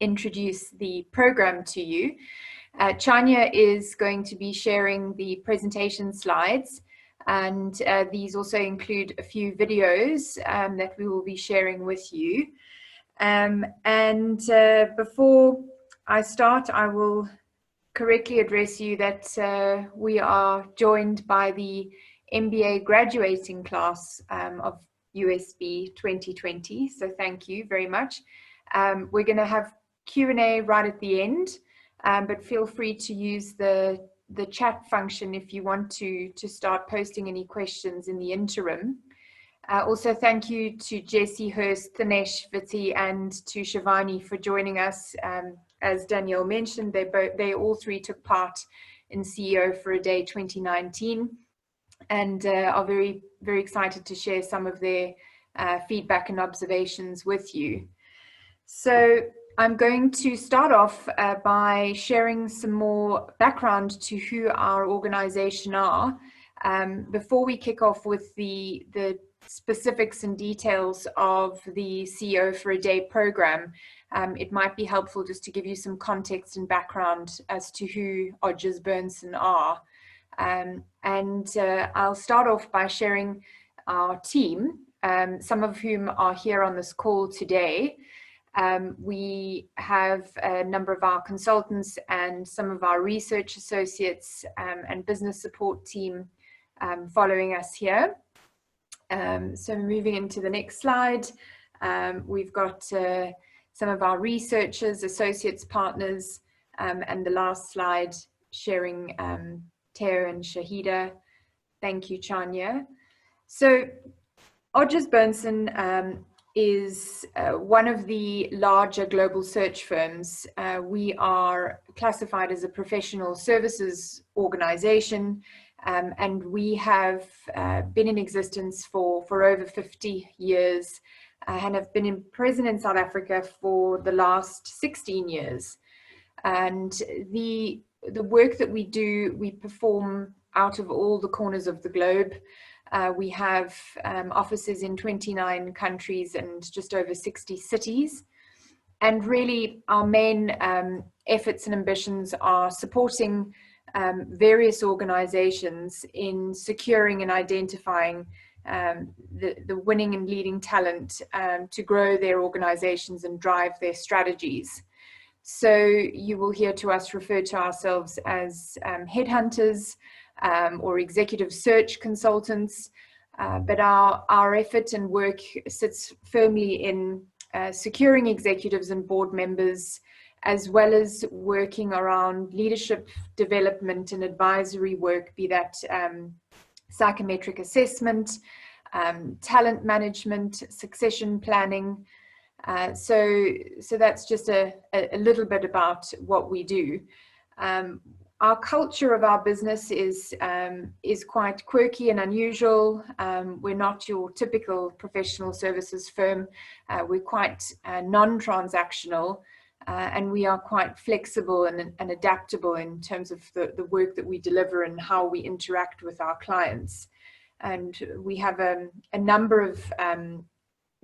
introduce the program to you. Chania is going to be sharing the presentation slides, and these also include a few videos that we will be sharing with you. Before I start, I will correctly address you that we are joined by the MBA graduating class of USB 2020, so thank you very much. We're going to have Q&A right at the end, but feel free to use the chat function if you want to start posting any questions in the interim. Also, thank you to Jesse, Hurst, Thanesh, Viti, and to Shivani for joining us. As Danielle mentioned, they all three took part in CEO1Day 2019 and are very, very excited to share some of their feedback and observations with you. So I'm going to start off by sharing some more background to who our organization are before we kick off with the specifics and details of the CEO1Day program. It might be helpful just to give you some context and background as to who Odgers Berndston are. I'll start off by sharing our team, some of whom are here on this call today. We have a number of our consultants and some of our research associates and business support team following us here. So moving into the next slide, we've got some of our researchers, associates, partners, and the last slide sharing Teo and Shahida. Thank you, Chania. So Odgers Berndston is one of the larger global search firms. We are classified as a professional services organization, and we have been in existence for over 50 years and have been present in South Africa for the last 16 years. And the work that we do, we perform out of all the corners of the globe. We have offices in 29 countries and just over 60 cities. And really our main efforts and ambitions are supporting various organizations in securing and identifying the winning and leading talent to grow their organizations and drive their strategies. So you will hear us refer to ourselves as headhunters or executive search consultants, but our effort and work sits firmly in securing executives and board members, as well as working around leadership development and advisory work, be that psychometric assessment, talent management, succession planning. So that's just a little bit about what we do. Our culture of our business is quite quirky and unusual. We're not your typical professional services firm. We're quite non-transactional. And we are quite flexible and adaptable in terms of the work that we deliver and how we interact with our clients. And we have a number of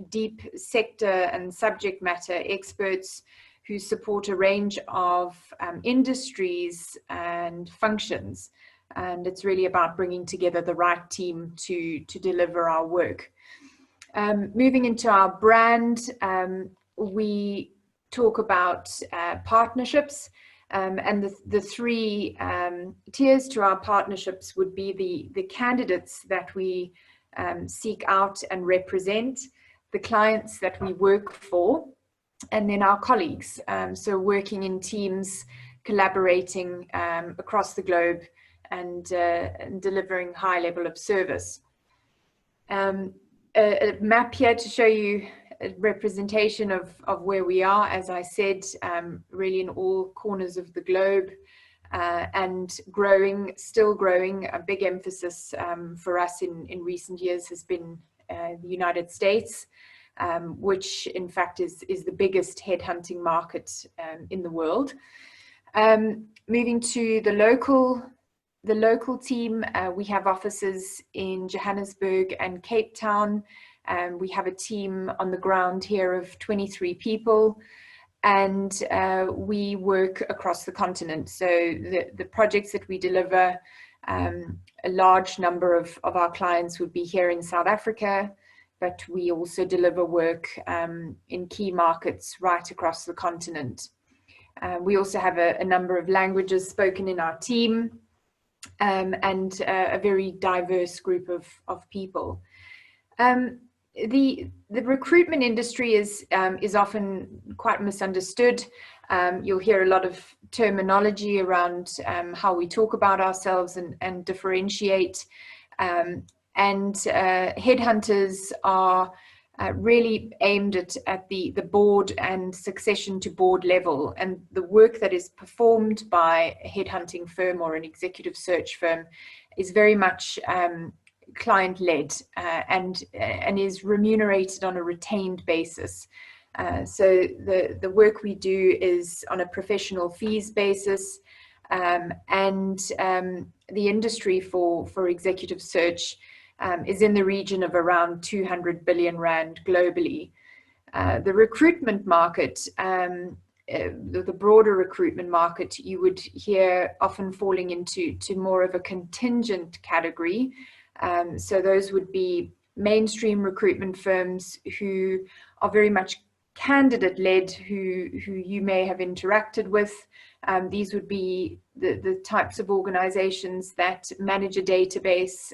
deep sector and subject matter experts who support a range of industries and functions. And it's really about bringing together the right team to deliver our work. Moving into our brand, we talk about partnerships, and the three tiers to our partnerships would be the candidates that we seek out and represent, the clients that we work for, and then our colleagues. So working in teams, collaborating across the globe and delivering high level of service. A map here to show you a representation of where we are, as I said, really in all corners of the globe, and growing, still growing. A big emphasis for us in recent years has been the United States, which in fact is the biggest headhunting market in the world. Moving to the local team, we have offices in Johannesburg and Cape Town. We have a team on the ground here of 23 people. and we work across the continent. So the projects that we deliver, a large number of our clients would be here in South Africa, but we also deliver work in key markets right across the continent. We also have a number of languages spoken in our team, and a very diverse group of people. The recruitment industry is often quite misunderstood. You'll hear a lot of terminology around how we talk about ourselves and differentiate. And headhunters are really aimed at the board and succession to board level. And the work that is performed by a headhunting firm or an executive search firm is very much client-led and is remunerated on a retained basis. So the work we do is on a professional fees basis, and the industry for executive search is in the region of around 200 billion rand globally. The recruitment market, the broader recruitment market, you would hear often falling into more of a contingent category. So those would be mainstream recruitment firms who are very much candidate-led, who you may have interacted with. These would be the types of organizations that manage a database,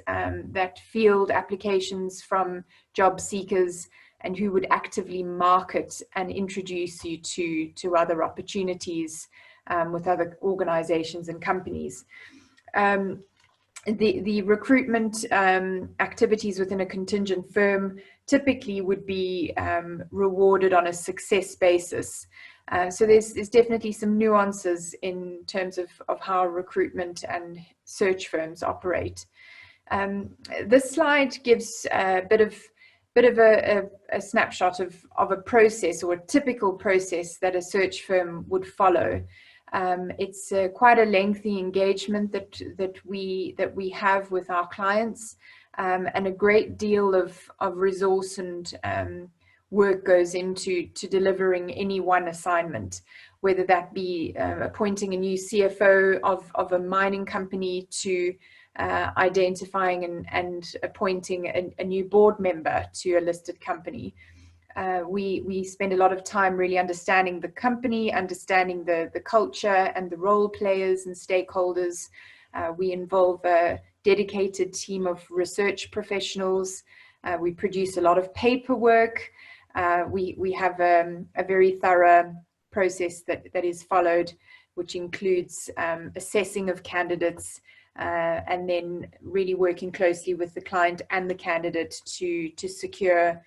that field applications from job seekers, and who would actively market and introduce you to other opportunities with other organizations and companies. The recruitment activities within a contingent firm typically would be rewarded on a success basis. So there's definitely some nuances in terms of how recruitment and search firms operate. This slide gives a bit of a snapshot of a process, or a typical process that a search firm would follow. It's quite a lengthy engagement that we have with our clients, and a great deal of resource and work goes into delivering any one assignment, whether that be appointing a new CFO of a mining company, to identifying and appointing a new board member to a listed company. We spend a lot of time really understanding the company, understanding the culture and the role players and stakeholders. We involve a dedicated team of research professionals. We produce a lot of paperwork. We have a very thorough process that is followed, which includes assessing of candidates, and then really working closely with the client and the candidate to secure,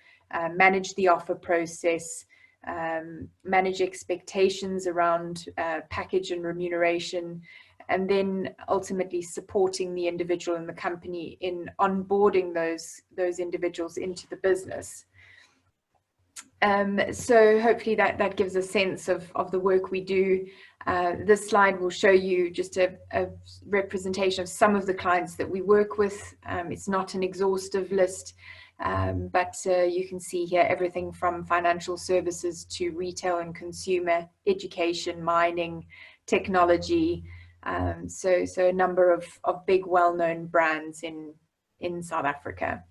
manage the offer process, manage expectations around package and remuneration, and then ultimately supporting the individual and the company in onboarding those individuals into the business. So hopefully that gives a sense of the work we do. This slide will show you just a representation of some of the clients that we work with. It's not an exhaustive list, but you can see here everything from financial services to retail and consumer, education, mining, technology. So a number of big well-known brands in South Africa.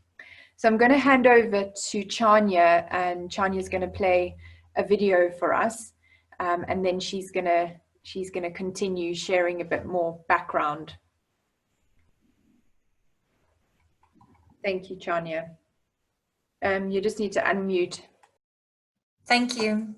So I'm going to hand over to Chania, and Chania is going to play a video for us, and then she's going to continue sharing a bit more background. Thank you, Chania. You just need to unmute. Thank you.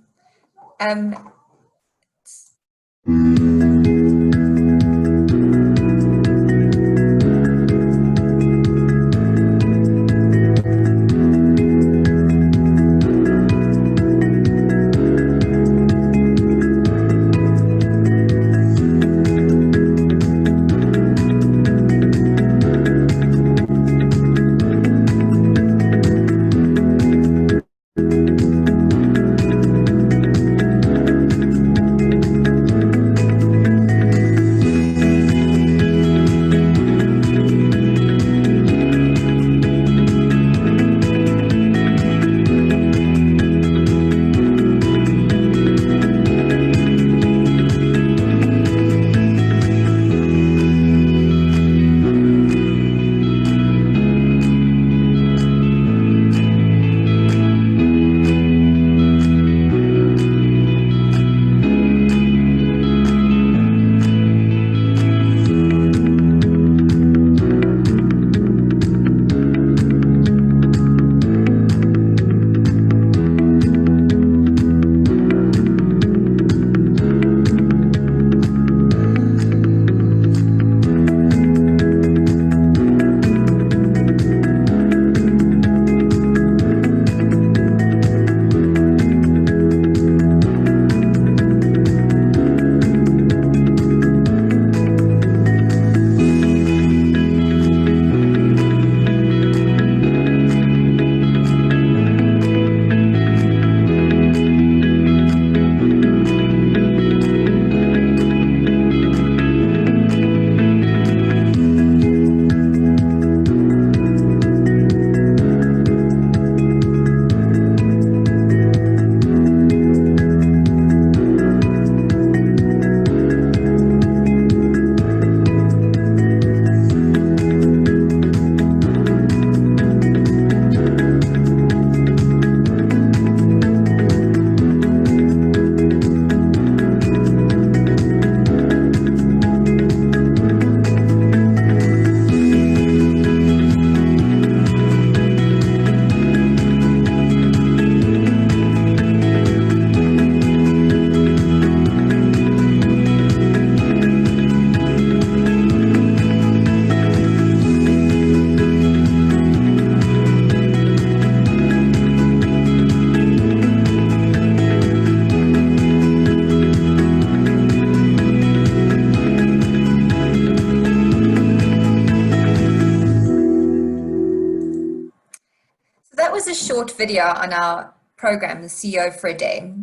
video on our program, the CEO for a Day.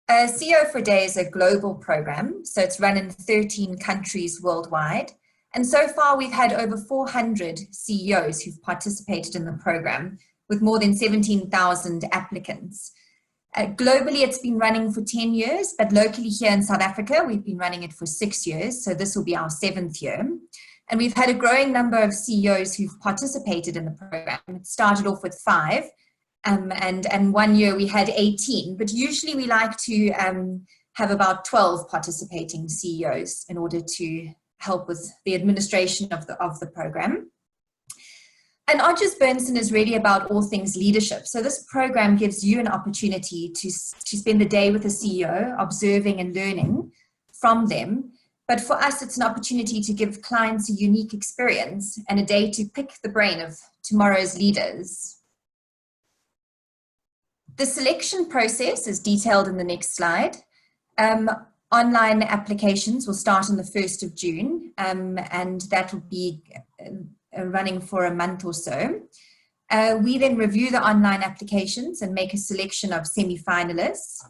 CEO for a Day is a global program, so it's run in 13 countries worldwide. And so far, we've had over 400 CEOs who've participated in the program, with more than 17,000 applicants. Globally, it's been running for 10 years, but locally here in South Africa, we've been running it for 6 years, so this will be our 7th year. And we've had a growing number of CEOs who've participated in the program. It started off with 5, and 1 year we had 18, but usually we like to have about 12 participating CEOs in order to help with the administration of the program. And Odgers Berndston is really about all things leadership. So this program gives you an opportunity to spend the day with a CEO, observing and learning from them. But for us, it's an opportunity to give clients a unique experience and a day to pick the brain of tomorrow's leaders. The selection process is detailed in the next slide. Online applications will start on the 1st of June, and that will be running for a month or so. We then review the online applications and make a selection of semi-finalists.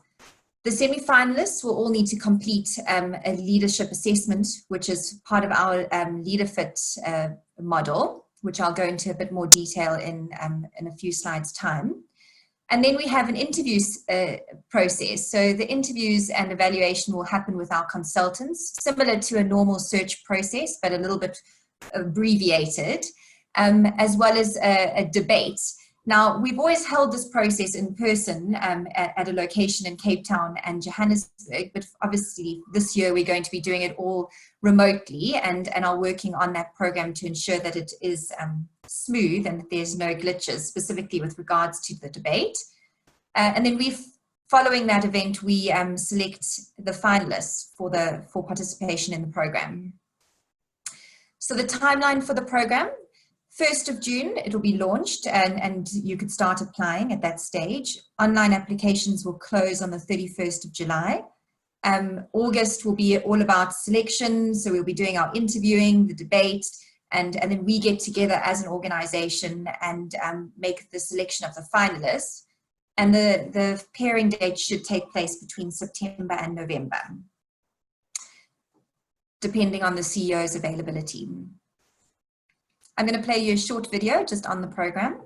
The semi-finalists will all need to complete a leadership assessment, which is part of our LeaderFit model, which I'll go into a bit more detail in a few slides' time. And then we have an interviews process. So the interviews and evaluation will happen with our consultants, similar to a normal search process, but a little bit abbreviated, as well as a debate. Now, we've always held this process in person at a location in Cape Town and Johannesburg, but obviously this year we're going to be doing it all remotely and are working on that program to ensure that it is smooth and that there's no glitches, specifically with regards to the debate. And then following that event, we select the finalists for participation in the program. So the timeline for the program: 1st of June, it will be launched and you could start applying at that stage. Online applications will close on the 31st of July. August will be all about selection, so we'll be doing our interviewing, the debate, and then we get together as an organization and make the selection of the finalists. And the pairing date should take place between September and November, depending on the CEO's availability. I'm going to play you a short video just on the program.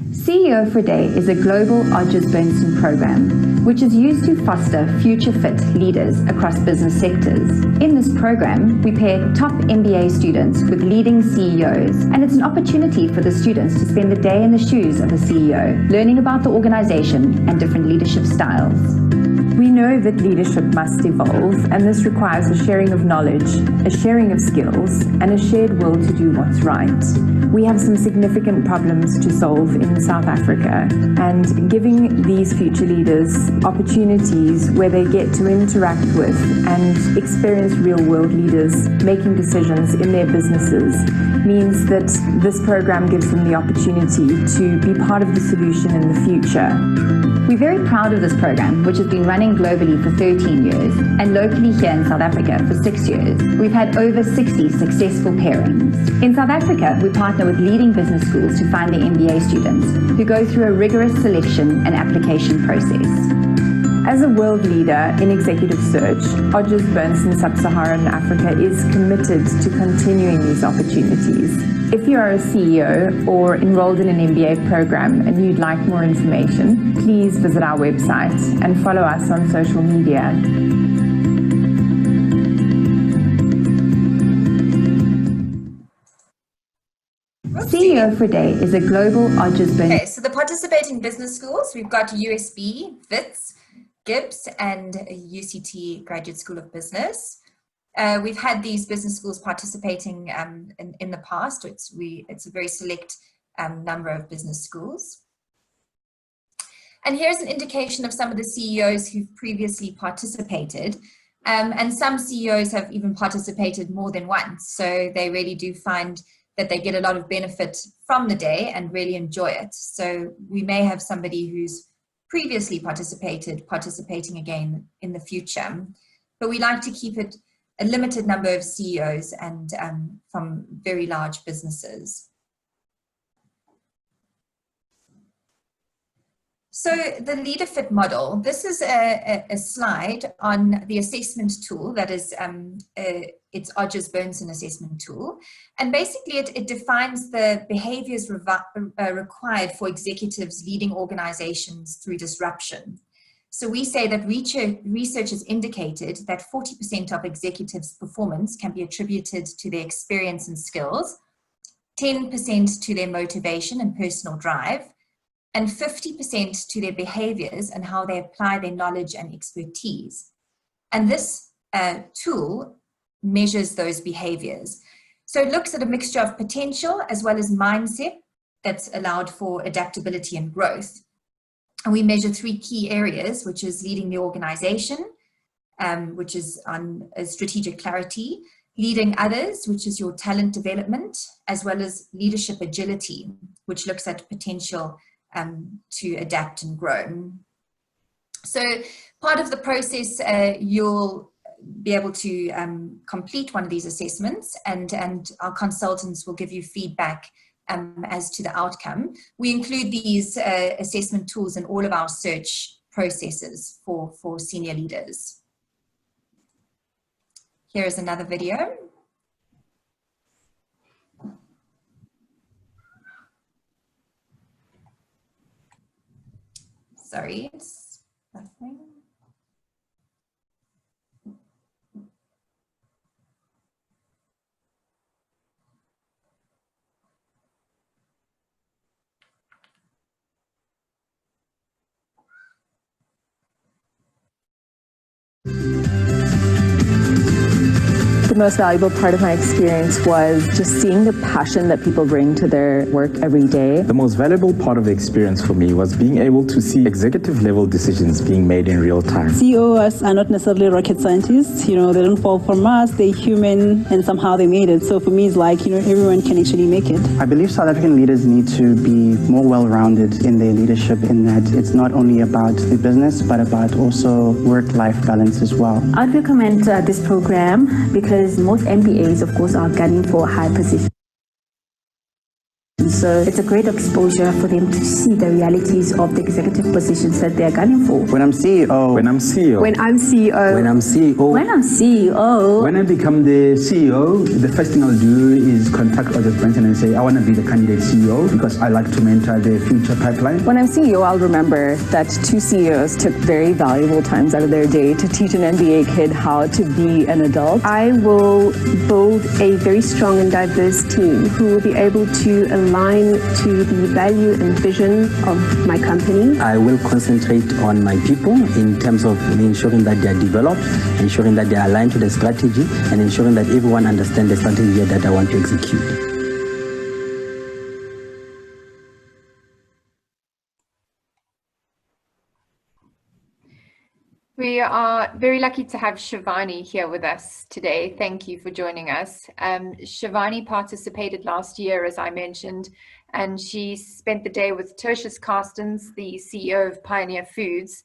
CEO for a Day is a global Odgers Berndston program, which is used to foster future-fit leaders across business sectors. In this program, we pair top MBA students with leading CEOs, and it's an opportunity for the students to spend the day in the shoes of a CEO, learning about the organization and different leadership styles. We know that leadership must evolve, and this requires a sharing of knowledge, a sharing of skills, and a shared will to do what's right. We have some significant problems to solve in South Africa, and giving these future leaders opportunities where they get to interact with and experience real-world leaders making decisions in their businesses means that this program gives them the opportunity to be part of the solution in the future. We're very proud of this program, which has been running globally for 13 years and locally here in South Africa for 6 years. We've had over 60 successful pairings. In South Africa, we partner with leading business schools to find their MBA students who go through a rigorous selection and application process. As a world leader in executive search, Odgers Berndston Sub-Saharan Africa is committed to continuing these opportunities. If you are a CEO or enrolled in an MBA program and you'd like more information, please visit our website and follow us on social media. CEO for a Day is a global Odgers Berndston. Okay, so the participating business schools, we've got USB, WITS, GIBS, and UCT Graduate School of Business. We've had these business schools participating in the past. It's a very select number of business schools. And here's an indication of some of the CEOs who've previously participated. And some CEOs have even participated more than once. So they really do find that they get a lot of benefit from the day and really enjoy it. So we may have somebody who's previously participating again in the future. But we like to keep it a limited number of CEOs and from very large businesses. So the leader fit model, this is a slide on the assessment tool that is, it's Odgers Berndston assessment tool. And basically it defines the behaviors required for executives leading organizations through disruption. So we say that research has indicated that 40% of executives' performance can be attributed to their experience and skills, 10% to their motivation and personal drive, and 50% to their behaviors and how they apply their knowledge and expertise. And this tool measures those behaviors. So it looks at a mixture of potential as well as mindset that's allowed for adaptability and growth. And we measure 3 key areas, which is leading the organization, which is on strategic clarity, leading others, which is your talent development, as well as leadership agility, which looks at potential to adapt and grow. So part of the process, you'll be able to complete one of these assessments, and our consultants will give you feedback as to the outcome. We include these assessment tools in all of our search processes for senior leaders. Here is another video. Sorry, it's nothing. The most valuable part of my experience was just seeing the passion that people bring to their work every day. The most valuable part of the experience for me was being able to see executive level decisions being made in real time. CEOs are not necessarily rocket scientists, they don't fall from Mars, they're human and somehow they made it. So for me it's like, everyone can actually make it. I believe South African leaders need to be more well-rounded in their leadership, in that it's not only about the business but about also work-life balance as well. I'd recommend this program because most MBAs, of course, are gunning for high positions. So it's a great exposure for them to see the realities of the executive positions that they're gunning for. When I'm CEO. When I'm CEO. When I'm CEO. When I'm CEO. When I'm CEO. When I become the CEO, the first thing I'll do is contact Odgers Berndston and say, I want to be the candidate CEO because I like to mentor the future pipeline. When I'm CEO, I'll remember that 2 CEOs took very valuable times out of their day to teach an MBA kid how to be an adult. I will build a very strong and diverse team who will be able to align to the value and vision of my company. I will concentrate on my people in terms of ensuring that they are developed, ensuring that they are aligned to the strategy, and ensuring that everyone understands the strategy that I want to execute. We are very lucky to have Shivani here with us today. Thank you for joining us. Shivani participated last year, as I mentioned, and she spent the day with Tertius Carstens, the CEO of Pioneer Foods.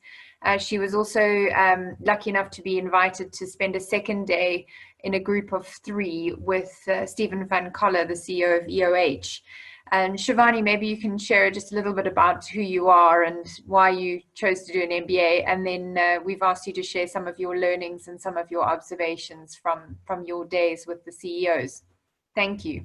She was also lucky enough to be invited to spend a second day in a group of 3 with Stephen van Coller, the CEO of EOH. And Shivani, maybe you can share just a little bit about who you are and why you chose to do an MBA. And then we've asked you to share some of your learnings and some of your observations from your days with the CEOs. Thank you.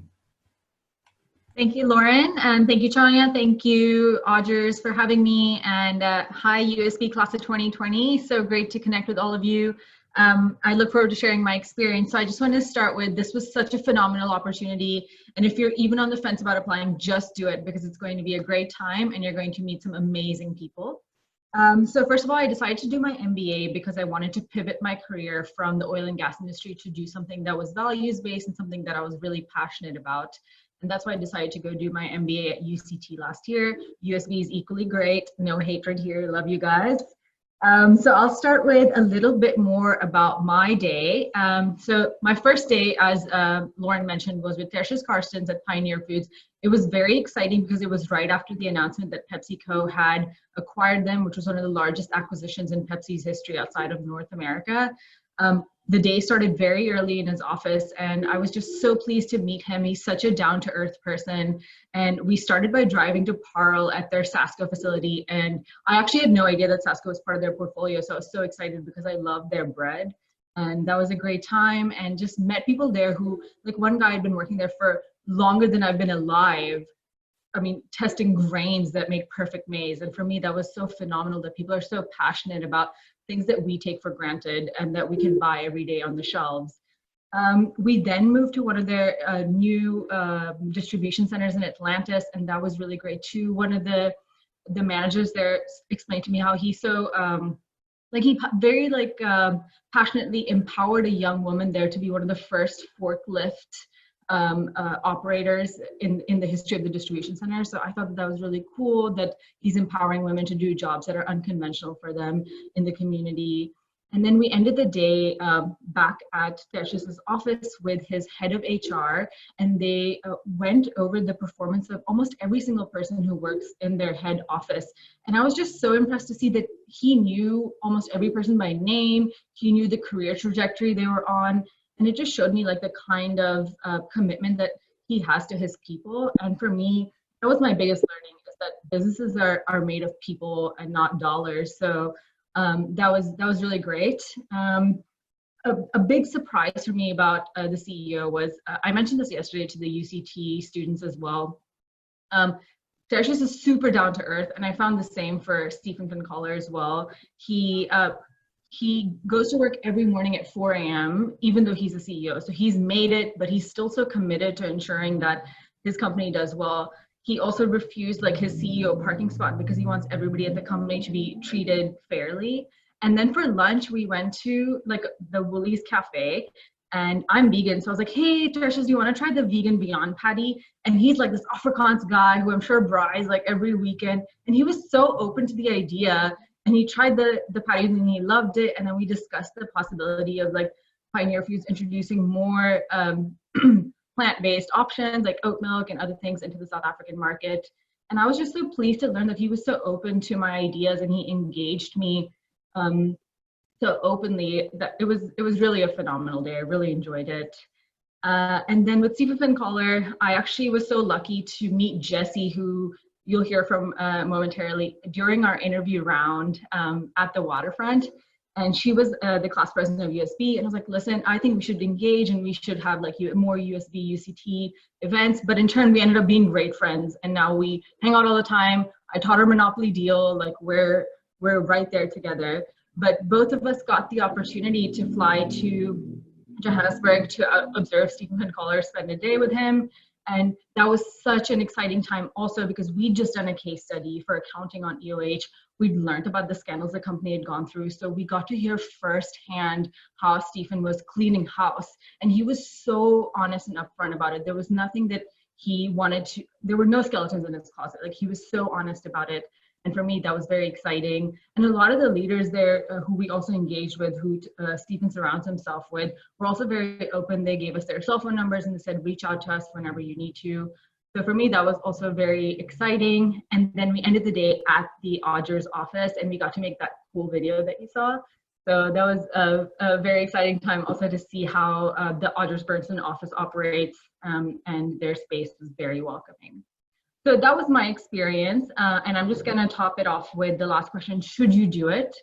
Thank you, Lauren. And thank you, Chania. Thank you, Odgers, for having me. And hi, USB Class of 2020. So great to connect with all of you. I look forward to sharing my experience. So I just want to start with, this was such a phenomenal opportunity. And if you're even on the fence about applying, just do it because it's going to be a great time and you're going to meet some amazing people. So first of all, I decided to do my MBA because I wanted to pivot my career from the oil and gas industry to do something that was values-based and something that I was really passionate about. And that's why I decided to go do my MBA at UCT last year. USB is equally great. No hatred here. Love you guys. So I'll start with a little bit more about my day. So my first day, as Lauren mentioned, was with Tertius Carstens at Pioneer Foods. It was very exciting because it was right after the announcement that PepsiCo had acquired them, which was one of the largest acquisitions in Pepsi's history outside of North America. The day started very early in his office, and I was just so pleased to meet him. He's such a down-to-earth person. And we started by driving to Parle at their Sasko facility. And I actually had no idea that Sasko was part of their portfolio. So I was so excited because I love their bread. And that was a great time, and just met people there who, like one guy had been working there for longer than I've been alive. I mean, testing grains that make perfect maize. And for me, that was so phenomenal that people are so passionate about things that we take for granted and that we can buy every day on the shelves. We then moved to one of their new distribution centers in Atlantis, and that was really great too. One of the managers there explained to me how he so, he very passionately empowered a young woman there to be one of the first forklift operators in the history of the distribution center. So I thought that was really cool that he's empowering women to do jobs that are unconventional for them in the community. And then we ended the day back at Tertius's office with his head of HR, and they went over the performance of almost every single person who works in their head office. And I was just so impressed to see that he knew almost every person by name. He knew the career trajectory they were on. And it just showed me like the kind of commitment that he has to his people. And for me, that was my biggest learning, is that businesses are made of people and not dollars. So that was really great. A big surprise for me about the CEO was, I mentioned this yesterday to the UCT students as well. Tertius is super down to earth, and I found the same for Stephen Fincaller as well. He goes to work every morning at 4 a.m., even though he's a CEO. So he's made it, but he's still so committed to ensuring that his company does well. He also refused like his CEO parking spot because he wants everybody at the company to be treated fairly. And then for lunch, we went to like the Woolies Cafe, and I'm vegan. So I was like, hey, Tertius, do you want to try the vegan Beyond patty? And he's like this Afrikaans guy who I'm sure braais like every weekend. And he was so open to the idea. And he tried the patty and he loved it. And then we discussed the possibility of like Pioneer Foods introducing more plant-based options like oat milk and other things into the South African market. And I was just so pleased to learn that he was so open to my ideas, and he engaged me so openly that it was really a phenomenal day. I really enjoyed it. And then with Stephen Fincaller, I actually was so lucky to meet Jessie, who you'll hear from momentarily, during our interview round at the waterfront. And she was the class president of USB. And I was like, listen, I think we should engage and we should have like more USB, UCT events. But in turn, we ended up being great friends. And now we hang out all the time. I taught her Monopoly Deal, like we're right there together. But both of us got the opportunity to fly to Johannesburg to observe Stephen Fincaller, spend a day with him. And that was such an exciting time also because we'd just done a case study for accounting on EOH. We'd learned about the scandals the company had gone through. So we got to hear firsthand how Stephen was cleaning house. And he was so honest and upfront about it. There was nothing that he wanted to, there were no skeletons in his closet. Like he was so honest about it. And for me, that was very exciting. And a lot of the leaders there who we also engaged with, who Stephen surrounds himself with, were also very open. They gave us their cell phone numbers and they said, reach out to us whenever you need to. So for me, that was also very exciting. And then we ended the day at the Odgers office, and we got to make that cool video that you saw. So that was a very exciting time also to see how the Odgers Berndston office operates, and their space was very welcoming. So that was my experience, and I'm just gonna top it off with the last question, should you do it?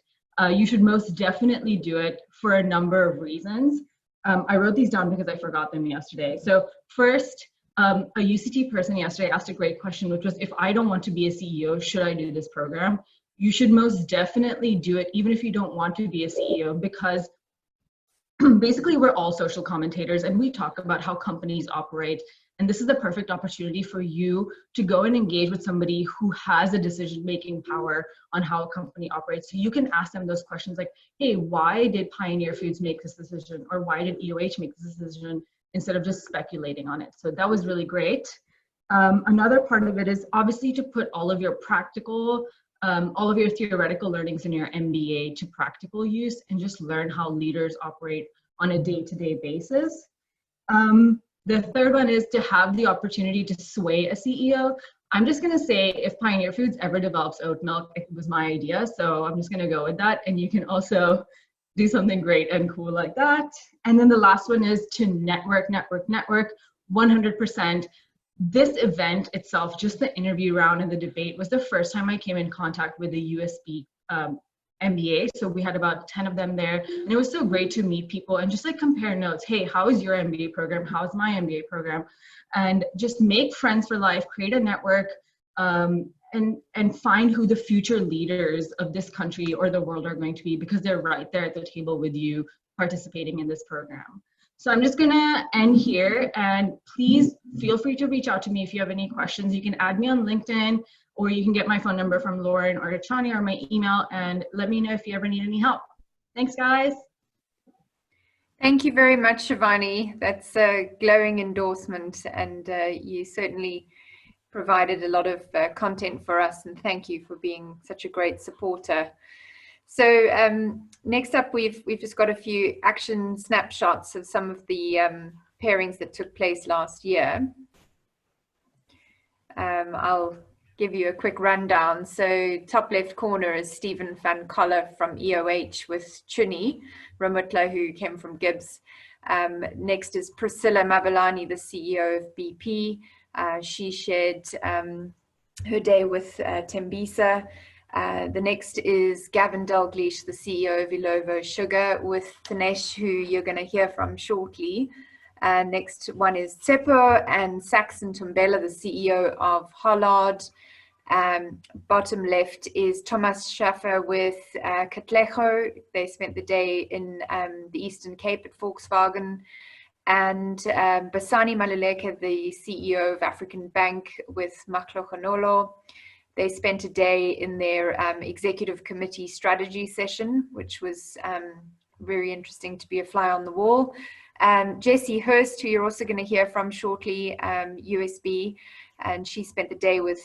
You should most definitely do it for a number of reasons. I wrote these down because I forgot them yesterday. So first, a UCT person yesterday asked a great question, which was, if I don't want to be a CEO, should I do this program? You should most definitely do it, even if you don't want to be a CEO, because basically we're all social commentators and we talk about how companies operate. And this is the perfect opportunity for you to go and engage with somebody who has a decision-making power on how a company operates. So you can ask them those questions like, hey, why did Pioneer Foods make this decision? Or why did EOH make this decision, instead of just speculating on it? So that was really great. Another part of it is obviously to put all of your practical, all of your theoretical learnings in your MBA to practical use, and just learn how leaders operate on a day-to-day basis. The third one is to have the opportunity to sway a CEO. I'm just gonna say, if Pioneer Foods ever develops oat milk, it was my idea, so I'm just gonna go with that. And you can also do something great and cool like that. And then the last one is to network, 100%. This event itself, just the interview round and the debate, was the first time I came in contact with the USB MBA. So we had about 10 of them there, and it was so great to meet people and just like compare notes. Hey, how is your MBA program? How's my MBA program? And just make friends for life, create a network, and find who the future leaders of this country or the world are going to be, because they're right there at the table with you participating in this program. So I'm just gonna end here, and please feel free to reach out to me if you have any questions. You can add me on LinkedIn, or you can get my phone number from Lauren or Chania, or my email, and let me know if you ever need any help. Thanks, guys. Thank you very much, Shivani. That's a glowing endorsement, and you certainly provided a lot of content for us, and thank you for being such a great supporter. So next up, we've just got a few action snapshots of some of the pairings that took place last year. I'll give you a quick rundown. So top left corner is Stephen van Coller from EOH with Chuni Ramutla, who came from Gibbs. Next is Priscilla Mabalani, the CEO of BP. She shared her day with Tembisa. The next is Gavin Dalgleish, the CEO of Ilovo Sugar, with Tanesh, who you're going to hear from shortly. Next one is Tsepo and Saxon Tumbela, the CEO of Hollard. Bottom left is Thomas Schaffer with Katlego. They spent the day in the Eastern Cape at Volkswagen. And Basani Maluleke, the CEO of African Bank, with Maklokonolo. They spent a day in their executive committee strategy session, which was very interesting to be a fly on the wall. Jessie Hurst, who you're also going to hear from shortly, USB, and she spent the day with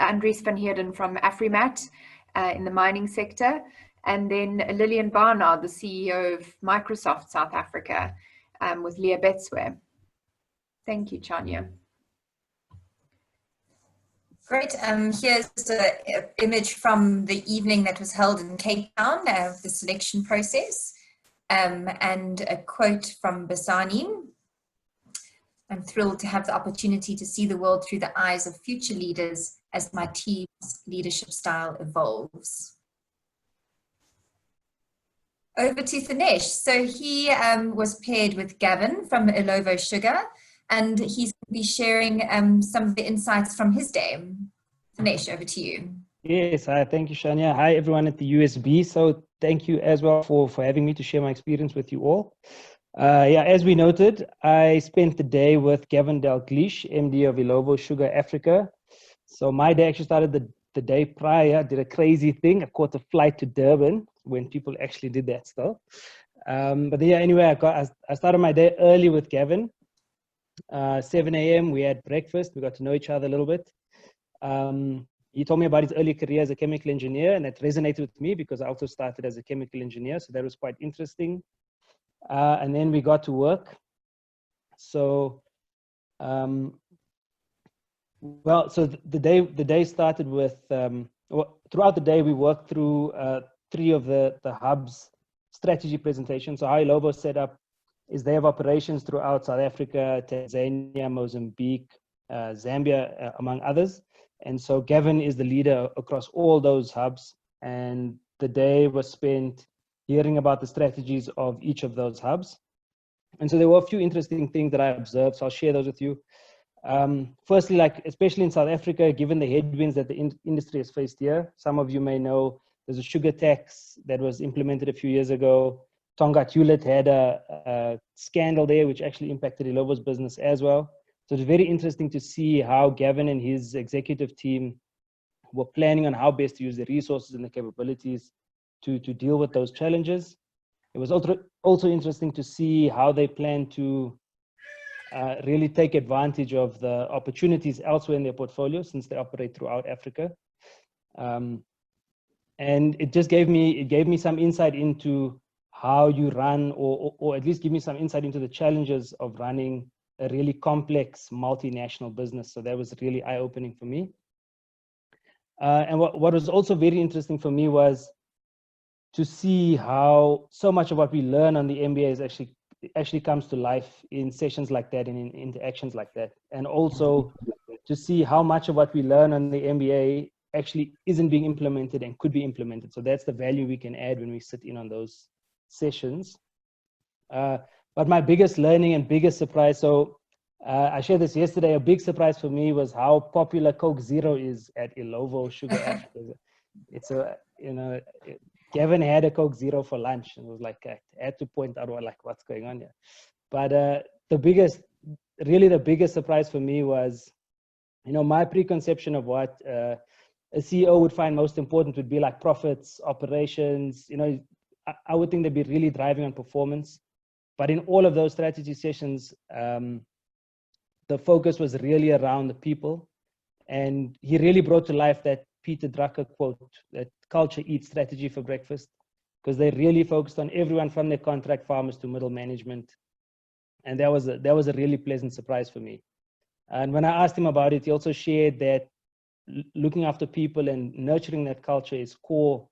Andries van Heerden from Afrimat in the mining sector. And then Lillian Barnard, the CEO of Microsoft South Africa, with Leah Betswe. Thank you, Chania. Great. Here's an image from the evening that was held in Cape Town of the selection process, and a quote from Basani. I'm thrilled to have the opportunity to see the world through the eyes of future leaders as my team's leadership style evolves. Over to Thanesh. So he was paired with Gavin from Ilovo Sugar, and he's going to be sharing some of the insights from his day. Thanesh, over to you. Yes, thank you, Shania. Hi, everyone at the USB. So thank you as well for having me to share my experience with you all. Yeah, as we noted, I spent the day with Gavin Dalgleish, MD of Ilovo Sugar Africa. So my day actually started the day prior. I did a crazy thing. I caught a flight to Durban, when people actually did that still. But yeah, anyway, I started my day early with Gavin. 7 a.m. we had breakfast. We got to know each other a little bit. He told me about his early career as a chemical engineer, and that resonated with me because I also started as a chemical engineer, so that was quite interesting. And then we got to work. So well, so the day started with throughout the day we worked through 3 of the hub's strategy presentations. So how Ilovo set up is they have operations throughout South Africa, Tanzania, Mozambique, Zambia, among others. And so Gavin is the leader across all those hubs. And the day was spent hearing about the strategies of each of those hubs. And so there were a few interesting things that I observed. So I'll share those with you. Firstly, like especially in South Africa, given the headwinds that the industry has faced here, some of you may know there's a sugar tax that was implemented a few years ago. Tonga Hewlett had a scandal there, which actually impacted Ilovo's business as well. So it's very interesting to see how Gavin and his executive team were planning on how best to use the resources and the capabilities to deal with those challenges. It was also interesting to see how they plan to really take advantage of the opportunities elsewhere in their portfolio, since they operate throughout Africa. And it just gave me some insight into how you run, or at least give me some insight into the challenges of running a really complex multinational business. So that was really eye-opening for me. And what was also very interesting for me was to see how so much of what we learn on the MBA is actually comes to life in sessions like that and in interactions like that. And also to see how much of what we learn on the MBA actually isn't being implemented and could be implemented. So that's the value we can add when we sit in on those sessions. But my biggest learning and biggest surprise, so I shared this yesterday, a big surprise for me was how popular Coke Zero is at Ilovo Sugar App. It's a, you know, Gavin had a Coke Zero for lunch and was like, I had to point out what's going on here. But really the biggest surprise for me was, you know, my preconception of what a CEO would find most important would be like profits, operations, you know, I would think they'd be really driving on performance. But in all of those strategy sessions, the focus was really around the people. And he really brought to life that Peter Drucker quote, that culture eats strategy for breakfast, because they really focused on everyone from their contract farmers to middle management. And that was a really pleasant surprise for me. And when I asked him about it, he also shared that looking after people and nurturing that culture is core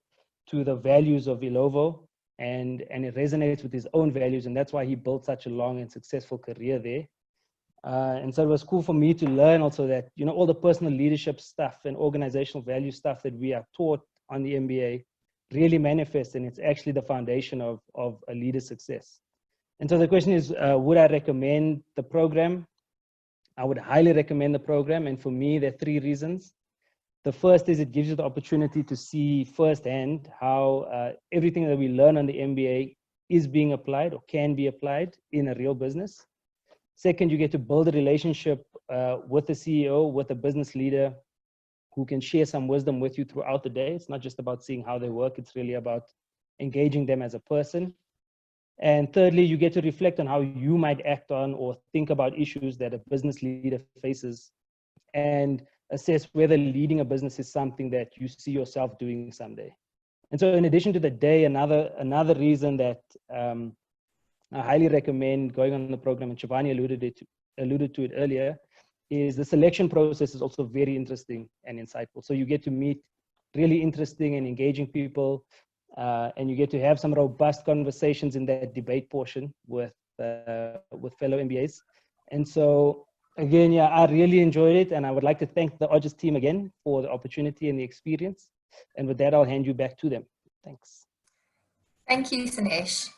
to the values of Ilovo, and it resonates with his own values, and that's why he built such a long and successful career there. And so it was cool for me to learn also that, you know, all the personal leadership stuff and organizational value stuff that we are taught on the MBA really manifests, and it's actually the foundation of a leader's success. And so the question is, would I recommend the program? I would highly recommend the program, and for me, there are 3 reasons. The first is it gives you the opportunity to see firsthand how everything that we learn on the MBA is being applied or can be applied in a real business. Second, you get to build a relationship with the CEO, with a business leader who can share some wisdom with you throughout the day. It's not just about seeing how they work, it's really about engaging them as a person. And thirdly, you get to reflect on how you might act on or think about issues that a business leader faces, and assess whether leading a business is something that you see yourself doing someday. And so in addition to the day, another reason that I highly recommend going on the program, and Shivani alluded to it earlier, is the selection process is also very interesting and insightful. So you get to meet really interesting and engaging people, and you get to have some robust conversations in that debate portion with fellow MBAs. And so again, yeah, I really enjoyed it, and I would like to thank the Odgers team again for the opportunity and the experience. And with that, I'll hand you back to them. Thanks. Thank you, Sanesh.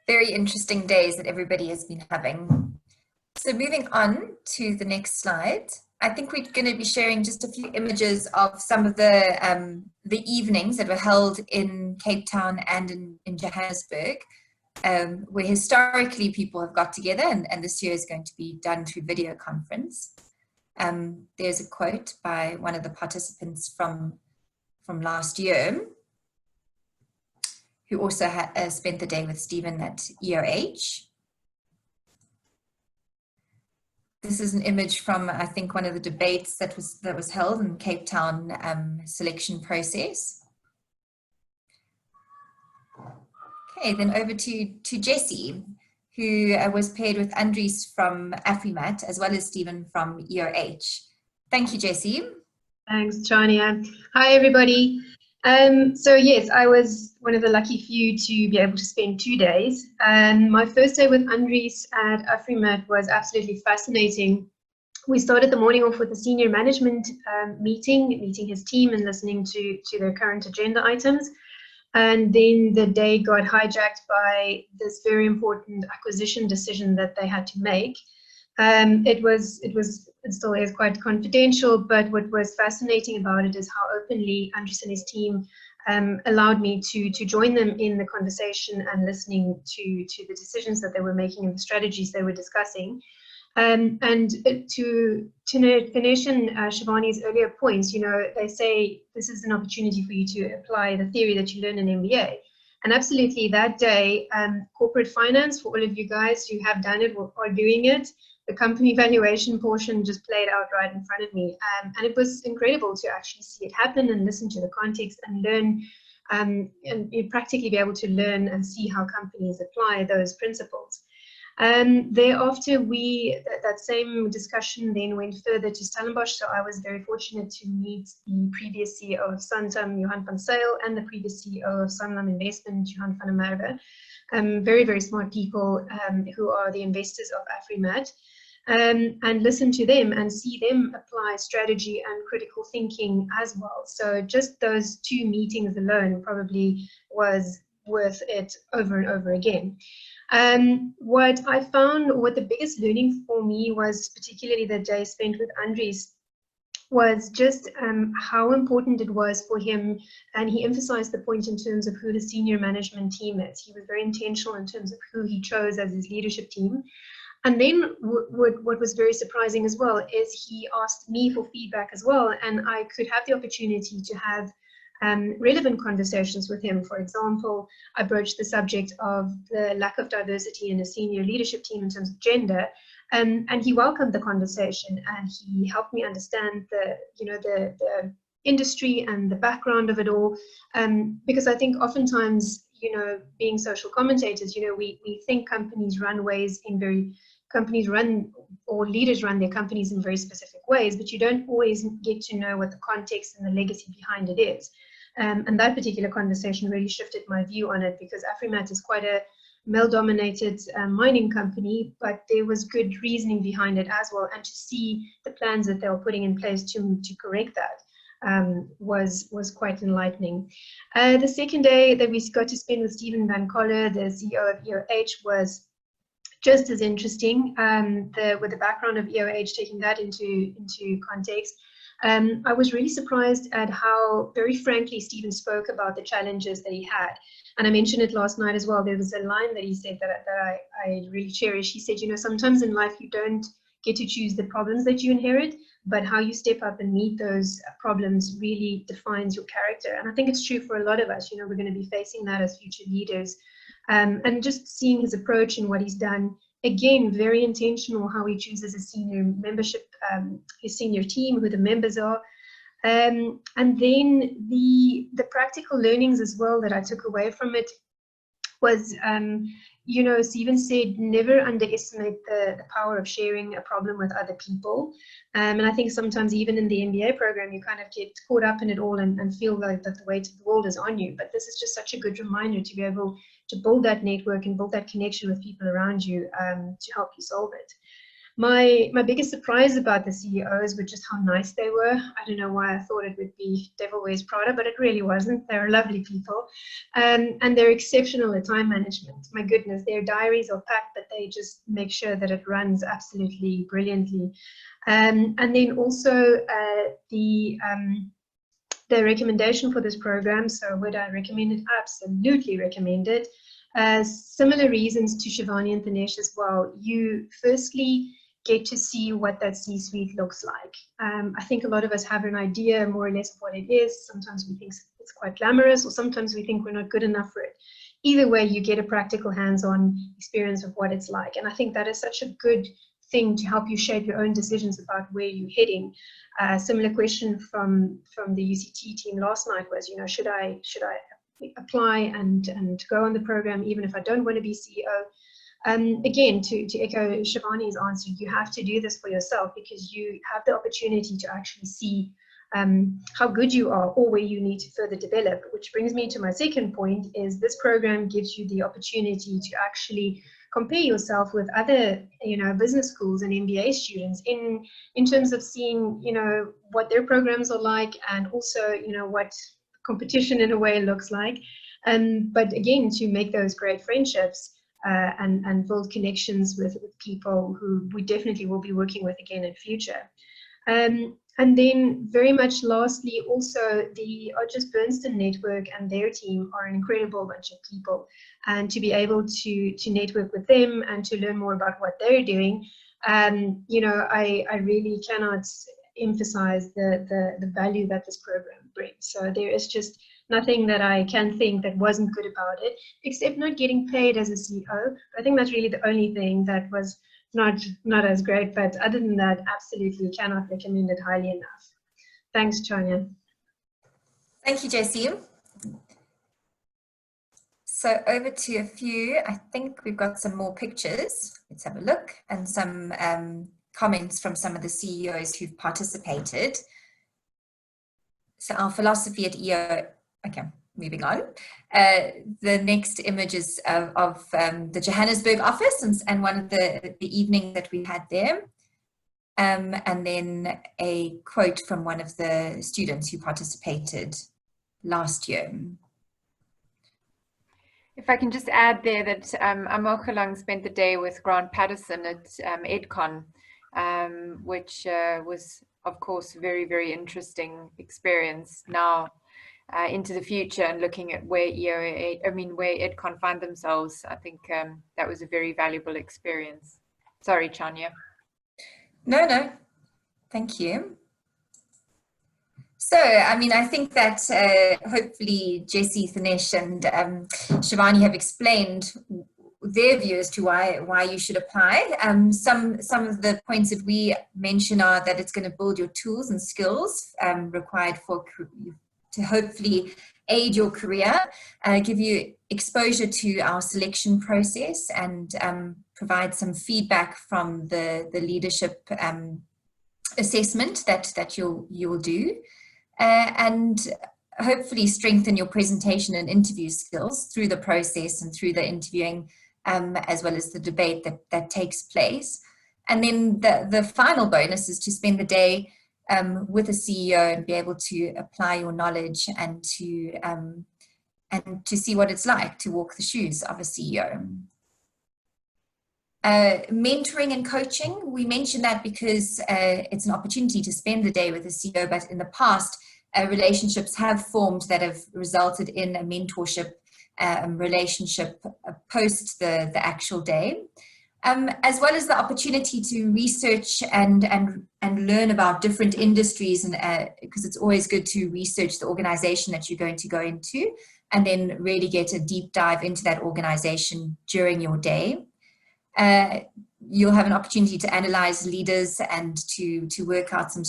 Very interesting days that everybody has been having. So moving on to the next slide, I think we're going to be sharing just a few images of some of the evenings that were held in Cape Town and in Johannesburg, where historically people have got together, and this year is going to be done through video conference. There's a quote by one of the participants from last year, who also spent the day with Stephen at EOH. This is an image from, I think, one of the debates that was held in Cape Town selection process. Okay, then over to Jessie, who was paired with Andries from Afrimat, as well as Stephen from EOH. Thank you, Jessie. Thanks, Chania. Hi, everybody. So yes, I was one of the lucky few to be able to spend 2 days. My first day with Andries at Afrimat was absolutely fascinating. We started the morning off with a senior management meeting his team and listening to their current agenda items. And then the day got hijacked by this very important acquisition decision that they had to make. It still is quite confidential, but what was fascinating about it is how openly Andries and his team allowed me to join them in the conversation and listening to the decisions that they were making and the strategies they were discussing. And to Ganesh and Shivani's earlier points, you know, they say this is an opportunity for you to apply the theory that you learn in MBA. And absolutely, that day, corporate finance, for all of you guys who have done it or are doing it, the company valuation portion just played out right in front of me. And it was incredible to actually see it happen and listen to the context and learn, and practically be able to learn and see how companies apply those principles. Thereafter, that same discussion then went further to Stellenbosch. So I was very fortunate to meet the previous CEO of Santam, Johan van Zyl, and the previous CEO of Sanlam Investment, Johan van der Merwe. Very, very smart people who are the investors of Afrimat. And listen to them and see them apply strategy and critical thinking as well. So just those 2 meetings alone probably was worth it over and over again. What I found, what the biggest learning for me was, particularly the day spent with Andries, was just how important it was for him, and he emphasized the point in terms of who the senior management team is. He was very intentional in terms of who he chose as his leadership team. And then what was very surprising as well is he asked me for feedback as well, and I could have the opportunity to have relevant conversations with him. For example, I broached the subject of the lack of diversity in a senior leadership team in terms of gender, and he welcomed the conversation, and he helped me understand the industry and the background of it all, because I think oftentimes, being social commentators, we think companies run or leaders run their companies in very specific ways, but you don't always get to know what the context and the legacy behind it is. And that particular conversation really shifted my view on it, because Afrimat is quite a male-dominated mining company, but there was good reasoning behind it as well, and to see the plans that they were putting in place to correct that was quite enlightening. The second day that we got to spend with Stephen Van Coller, the CEO of EOH, was just as interesting, with the background of EOH, taking that into context. I was really surprised at how very frankly Stephen spoke about the challenges that he had. And I mentioned it last night as well. There was a line that he said that I really cherish. He said, sometimes in life you don't get to choose the problems that you inherit, but how you step up and meet those problems really defines your character. And I think it's true for a lot of us. We're going to be facing that as future leaders. And just seeing his approach and what he's done, again, very intentional how he chooses his senior membership, his senior team, who the members are. And then the practical learnings as well that I took away from it was, Stephen said, never underestimate the power of sharing a problem with other people. And I think sometimes even in the MBA program, you kind of get caught up in it all and feel like that the weight of the world is on you. But this is just such a good reminder to be able to build that network and build that connection with people around you to help you solve it. My biggest surprise about the CEOs were just how nice they were. I don't know why I thought it would be Devil Wears Prada, but it really wasn't. They're lovely people. And they're exceptional at time management. My goodness, their diaries are packed, but they just make sure that it runs absolutely brilliantly. And then also the recommendation for this program. So would I recommend it? Absolutely recommend it. Similar reasons to Shivani and Dinesh as well. You firstly get to see what that C-suite looks like. I think a lot of us have an idea more or less of what it is. Sometimes we think it's quite glamorous, or sometimes we think we're not good enough for it. Either way, you get a practical hands-on experience of what it's like. And I think that is such a good thing to help you shape your own decisions about where you're heading. Similar question from the UCT team last night was, should I apply and go on the program even if I don't want to be CEO? Again, to echo Shivani's answer, you have to do this for yourself, because you have the opportunity to actually see how good you are or where you need to further develop. Which brings me to my second point, is this program gives you the opportunity to actually compare yourself with other business schools and MBA students in terms of seeing what their programs are like, and also what competition in a way looks like, but again, to make those great friendships and build connections with people who we definitely will be working with again in future. And then very much lastly, also the Odgers Berndston network and their team are an incredible bunch of people, and to be able to network with them and to learn more about what they're doing, I really cannot emphasize the value that this program brings. So there is just nothing that I can think that wasn't good about it, except not getting paid as a CEO. I think that's really the only thing that was not as great, but other than that, absolutely cannot recommend it highly enough. Thanks, Chania. Thank you, Jessie. So over to a few, I think we've got some more pictures. Let's have a look, and some comments from some of the CEOs who've participated. So our philosophy at EO, okay, moving on. The next image is of the Johannesburg office and one of the evening that we had there. And then a quote from one of the students who participated last year. If I can just add there that Amogelang spent the day with Grant Patterson at EdCon, which was, of course, a very, very interesting experience now into the future and looking at where where EdCon find themselves. I think that was a very valuable experience. Sorry, Chania. No, thank you. So, I mean, I think that hopefully Jessie, Thanesh and Shivani have explained their view as to why you should apply. Some of the points that we mention are that it's going to build your tools and skills required to hopefully aid your career, give you exposure to our selection process, and provide some feedback from the leadership assessment that you'll do, and hopefully strengthen your presentation and interview skills through the process and through the interviewing, as well as the debate that takes place. And then the final bonus is to spend the day with a CEO and be able to apply your knowledge and to see what it's like to walk the shoes of a CEO. Mentoring and coaching, we mention that because it's an opportunity to spend the day with a CEO, but in the past, relationships have formed that have resulted in a mentorship relationship post the actual day. As well as the opportunity to research and learn about different industries, and because it's always good to research the organization that you're going to go into and then really get a deep dive into that organization during your day. You'll have an opportunity to analyze leaders and to work out some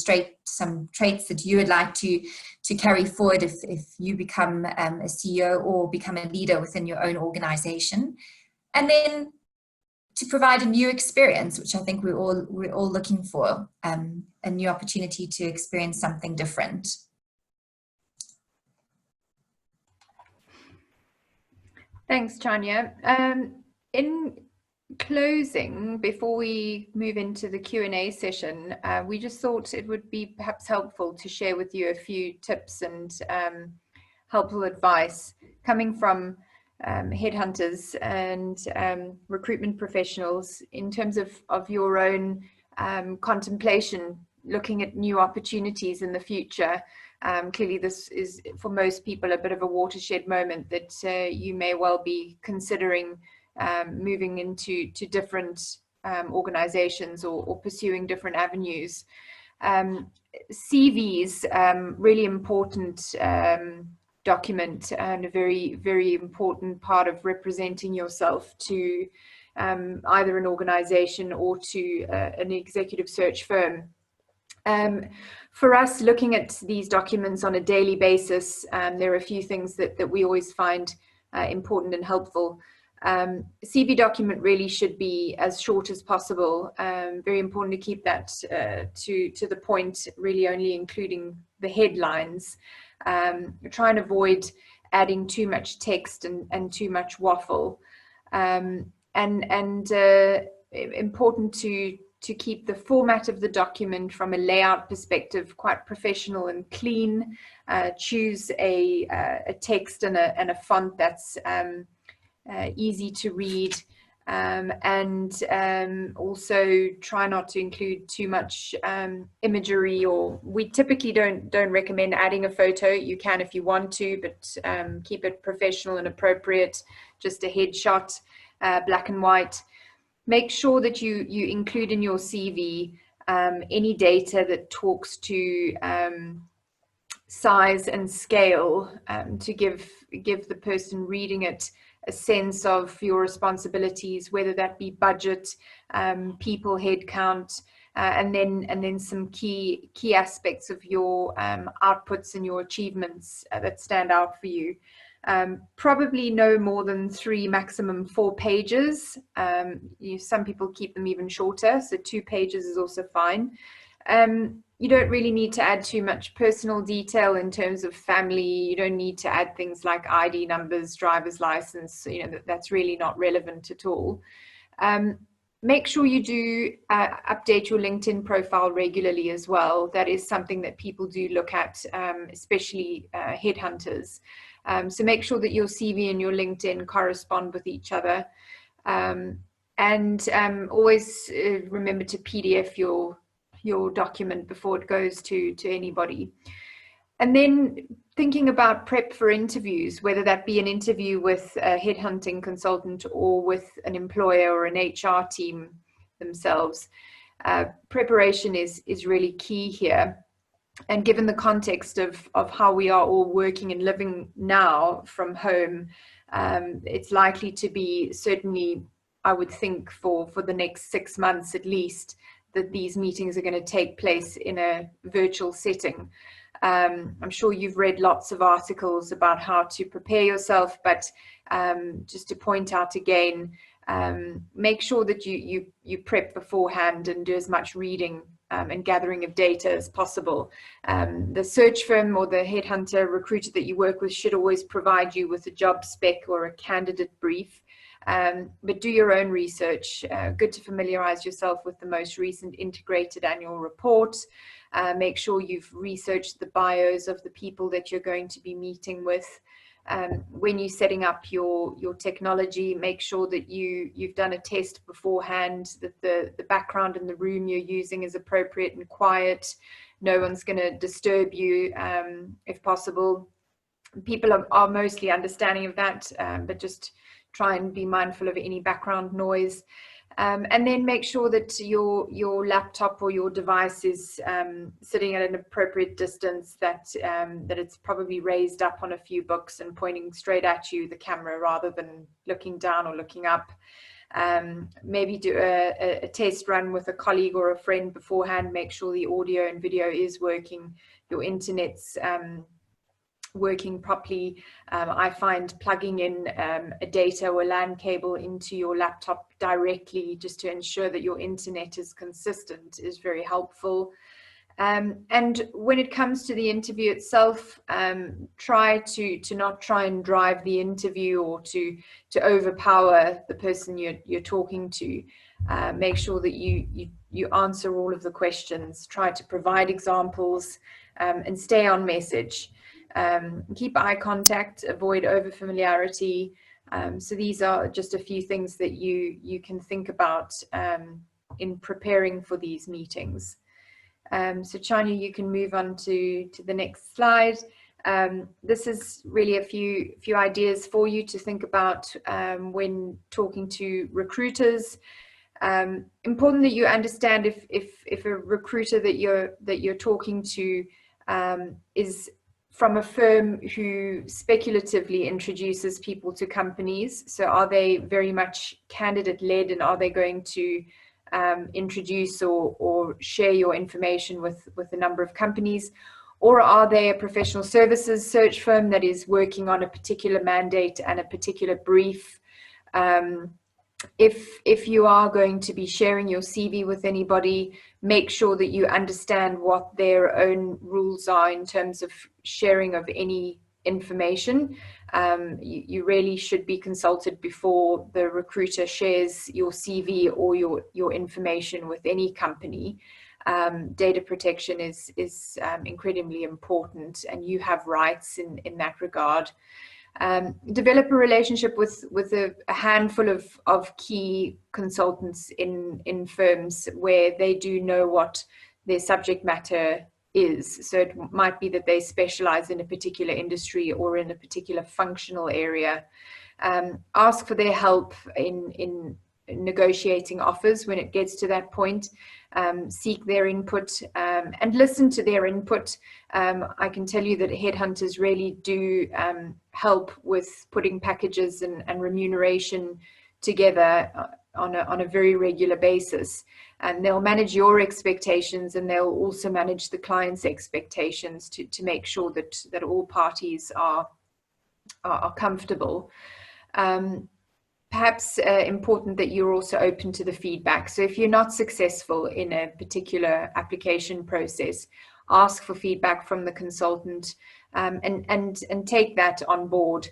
traits that you would like to carry forward if you become a CEO or become a leader within your own organization. And then to provide a new experience, which I think we're all looking for, a new opportunity to experience something different. Thanks, Chania. In closing, before we move into the Q&A session, we just thought it would be perhaps helpful to share with you a few tips and helpful advice coming from headhunters and recruitment professionals in terms of your own contemplation, looking at new opportunities in the future. Clearly this is for most people a bit of a watershed moment that you may well be considering moving into different organizations or pursuing different avenues. CVs, really important document and a very, very important part of representing yourself to either an organization or to an executive search firm. For us, looking at these documents on a daily basis, there are a few things that we always find important and helpful. CV document really should be as short as possible. Very important to keep that to the point, really only including the headlines. Try and avoid adding too much text and too much waffle. Important to keep the format of the document from a layout perspective quite professional and clean. Choose a text and a font that's easy to read, and also try not to include too much imagery, or we typically don't recommend adding a photo. You can if you want to, but keep it professional and appropriate, just a headshot, black and white. Make sure that you include in your CV any data that talks to size and scale, to give the person reading it a sense of your responsibilities, whether that be budget, people, headcount, and then some key aspects of your outputs and your achievements that stand out for you. Probably no more than 3, maximum 4 pages. Some people keep them even shorter, so 2 pages is also fine. You don't really need to add too much personal detail in terms of family. You don't need to add things like ID numbers, driver's license. That's really not relevant at all. Make sure you do update your LinkedIn profile regularly as well. That is something that people do look at, especially headhunters. So make sure that your CV and your LinkedIn correspond with each other. And always remember to PDF your document before it goes to anybody. And then thinking about prep for interviews, whether that be an interview with a headhunting consultant or with an employer or an HR team themselves, preparation is really key here. And given the context of how we are all working and living now from home, it's likely to be, certainly, I would think, for the next 6 months at least, that these meetings are going to take place in a virtual setting. I'm sure you've read lots of articles about how to prepare yourself, but just to point out again, make sure that you prep beforehand and do as much reading and gathering of data as possible. The search firm or the headhunter recruiter that you work with should always provide you with a job spec or a candidate brief. But do your own research. Good to familiarize yourself with the most recent integrated annual report. Make sure you've researched the bios of the people that you're going to be meeting with. When you're setting up your technology, make sure that you've done a test beforehand, that the background in the room you're using is appropriate and quiet. No one's going to disturb you if possible. People are mostly understanding of that, but just try and be mindful of any background noise. And then make sure that your laptop or your device is sitting at an appropriate distance, that it's probably raised up on a few books and pointing straight at you, the camera, rather than looking down or looking up. Maybe do a test run with a colleague or a friend beforehand. Make sure the audio and video is working, your internet's working properly. I find plugging in a data or LAN cable into your laptop directly, just to ensure that your internet is consistent, is very helpful. And when it comes to the interview itself, try to not try and drive the interview or to overpower the person you're talking to. Make sure that you answer all of the questions. Try to provide examples and stay on message. Keep eye contact, avoid overfamiliarity. So these are just a few things that you can think about in preparing for these meetings. So Chania, you can move on to the next slide. This is really a few ideas for you to think about when talking to recruiters. Important that you understand if a recruiter that you're talking to is from a firm who speculatively introduces people to companies. So are they very much candidate led, and are they going to introduce or share your information with a number of companies? Or are they a professional services search firm that is working on a particular mandate and a particular brief? If you are going to be sharing your CV with anybody, make sure that you understand what their own rules are in terms of sharing of any information. You really should be consulted before the recruiter shares your CV or your information with any company. Data protection is incredibly important, and you have rights in that regard. Develop a relationship with a handful of key consultants in firms where they do know what their subject matter is. So it might be that they specialize in a particular industry or in a particular functional area. Ask for their help in negotiating offers when it gets to that point. Seek their input and listen to their input. I can tell you that headhunters really do help with putting packages and remuneration together on a very regular basis, and they'll manage your expectations, and they'll also manage the client's expectations to make sure that all parties are are comfortable. Perhaps important that you're also open to the feedback. So if you're not successful in a particular application process, ask for feedback from the consultant, and take that on board.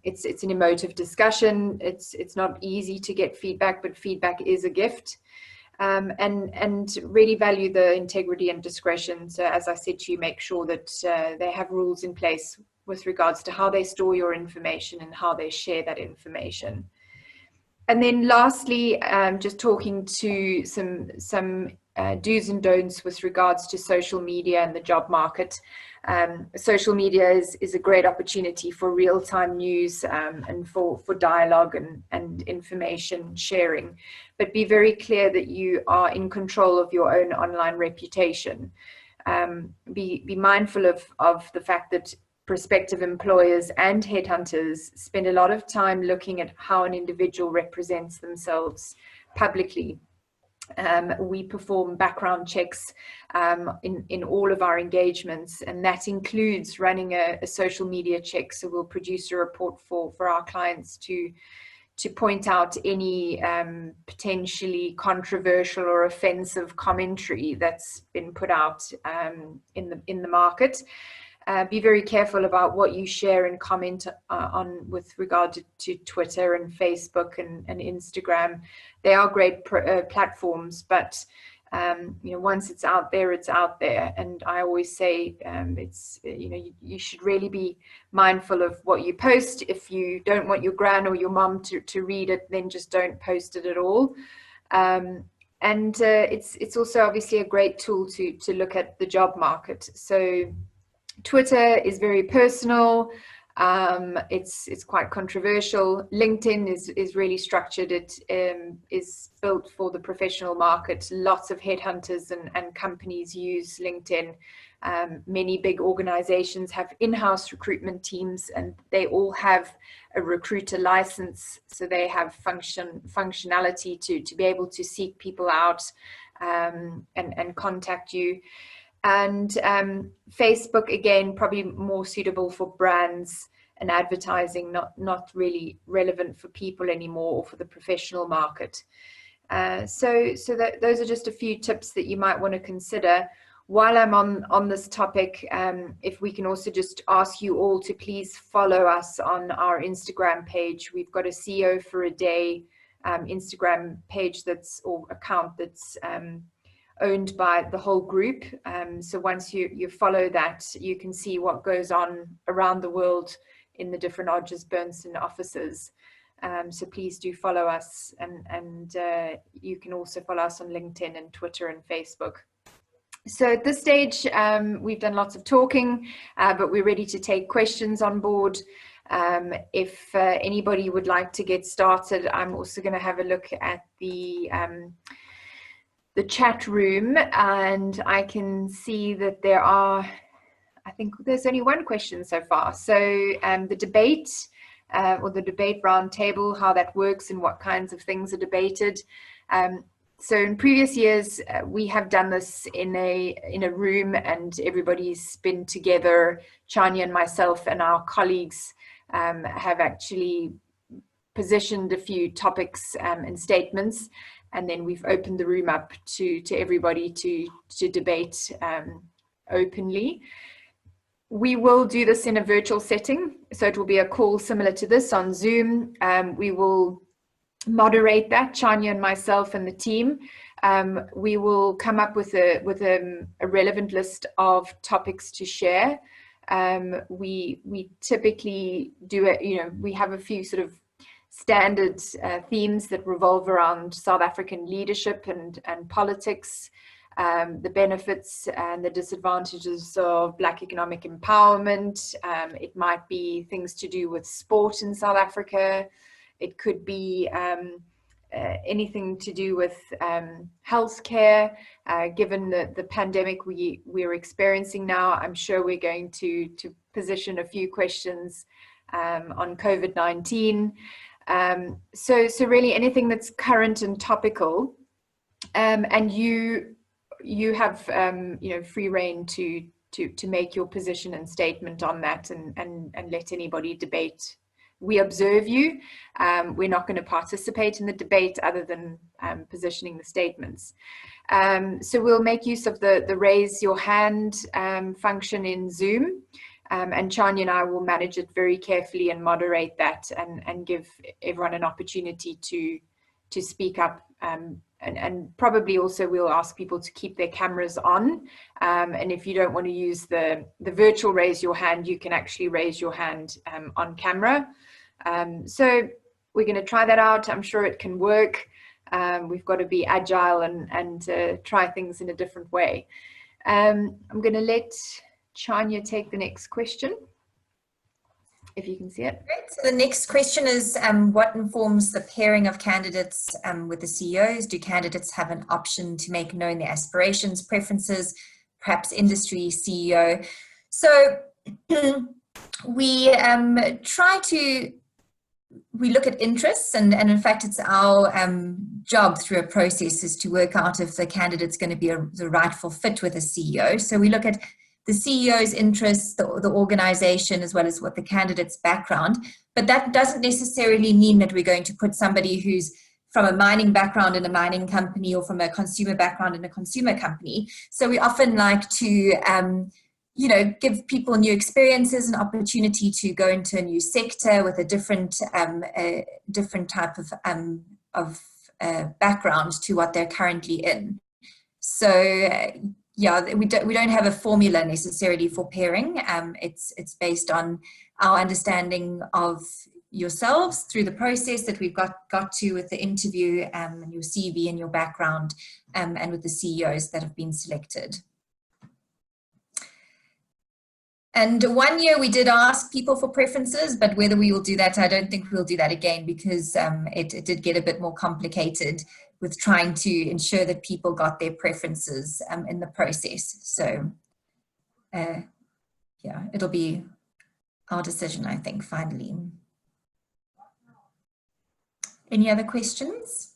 It's an emotive discussion. It's not easy to get feedback, but feedback is a gift. And really value the integrity and discretion. So as I said to you, make sure that they have rules in place with regards to how they store your information and how they share that information. And then lastly, just talking to some do's and don'ts with regards to social media and the job market. Social media is a great opportunity for real-time news and for dialogue and information sharing. But be very clear that you are in control of your own online reputation. Be mindful of the fact that prospective employers and headhunters spend a lot of time looking at how an individual represents themselves publicly. We perform background checks in all of our engagements, and that includes running a social media check. So we'll produce a report for our clients to point out any potentially controversial or offensive commentary that's been put out in the market. Be very careful about what you share and comment on with regard to Twitter and Facebook and Instagram. They are great platforms, but once it's out there, it's out there. And I always say you should really be mindful of what you post. If you don't want your gran or your mum to read it, then just don't post it at all. And it's also obviously a great tool to look at the job market. So Twitter is very personal. It's quite controversial. LinkedIn is really structured. It is built for the professional market. Lots of headhunters and companies use LinkedIn. Many big organizations have in-house recruitment teams, and they all have a recruiter license. So they have functionality to be able to seek people out and contact you. And Facebook, again, probably more suitable for brands and advertising, not really relevant for people anymore or for the professional market. So those are just a few tips that you might want to consider. While I'm on this topic, if we can also just ask you all to please follow us on our Instagram page. We've got a CEO for a Day Instagram page or account that's owned by the whole group. So once you follow that, you can see what goes on around the world in the different Odgers Berndston offices. So please do follow us, and you can also follow us on LinkedIn and Twitter and Facebook. So at this stage, we've done lots of talking, but we're ready to take questions on board. If anybody would like to get started, I'm also going to have a look at the chat room, and I can see that I think there's only one question so far. So the debate or the debate round table, how that works and what kinds of things are debated. So in previous years, we have done this in a room, and everybody's been together. Chania and myself and our colleagues have actually positioned a few topics and statements, and then we've opened the room up to everybody to debate openly. We will do this in a virtual setting, so it will be a call similar to this on Zoom. We will moderate that, Chania and myself and the team. We will come up with a relevant list of topics to share. We typically do it, we have a few sort of standard themes that revolve around South African leadership and politics, the benefits and the disadvantages of Black economic empowerment. It might be things to do with sport in South Africa. It could be anything to do with healthcare. Given the pandemic we're experiencing now, I'm sure we're going to position a few questions on COVID-19. So really anything that's current and topical, and you have free reign to to make your position and statement on that, and let anybody debate. We observe you. We're not going to participate in the debate other than positioning the statements. So we'll make use of the raise your hand function in Zoom, and Chanya and I will manage it very carefully and moderate that, and give everyone an opportunity to speak up. And probably also we'll ask people to keep their cameras on, and if you don't want to use the virtual raise your hand, you can actually raise your hand on camera. So we're going to try that out. I'm sure it can work. We've got to be agile and try things in a different way. I'm going to let Chanya take the next question, if you can see it. Great. So the next question is, what informs the pairing of candidates with the CEOs? Do candidates have an option to make known their aspirations, preferences, perhaps industry CEO? So we we look at interests, and in fact it's our job through a process is to work out if the candidate's going to be the rightful fit with a CEO. So we look at the CEO's interests, the organization, as well as what the candidate's background. But that doesn't necessarily mean that we're going to put somebody who's from a mining background in a mining company, or from a consumer background in a consumer company. So we often like to give people new experiences, an opportunity to go into a new sector with a different type of background to what they're currently in. So yeah, we don't have a formula necessarily for pairing. It's based on our understanding of yourselves through the process that we've got to with the interview, and your CV and your background, and with the CEOs that have been selected. And 1 year we did ask people for preferences, but whether we will do that, I don't think we'll do that again, because it did get a bit more complicated with trying to ensure that people got their preferences in the process. So yeah, it'll be our decision, I think, finally. Any other questions?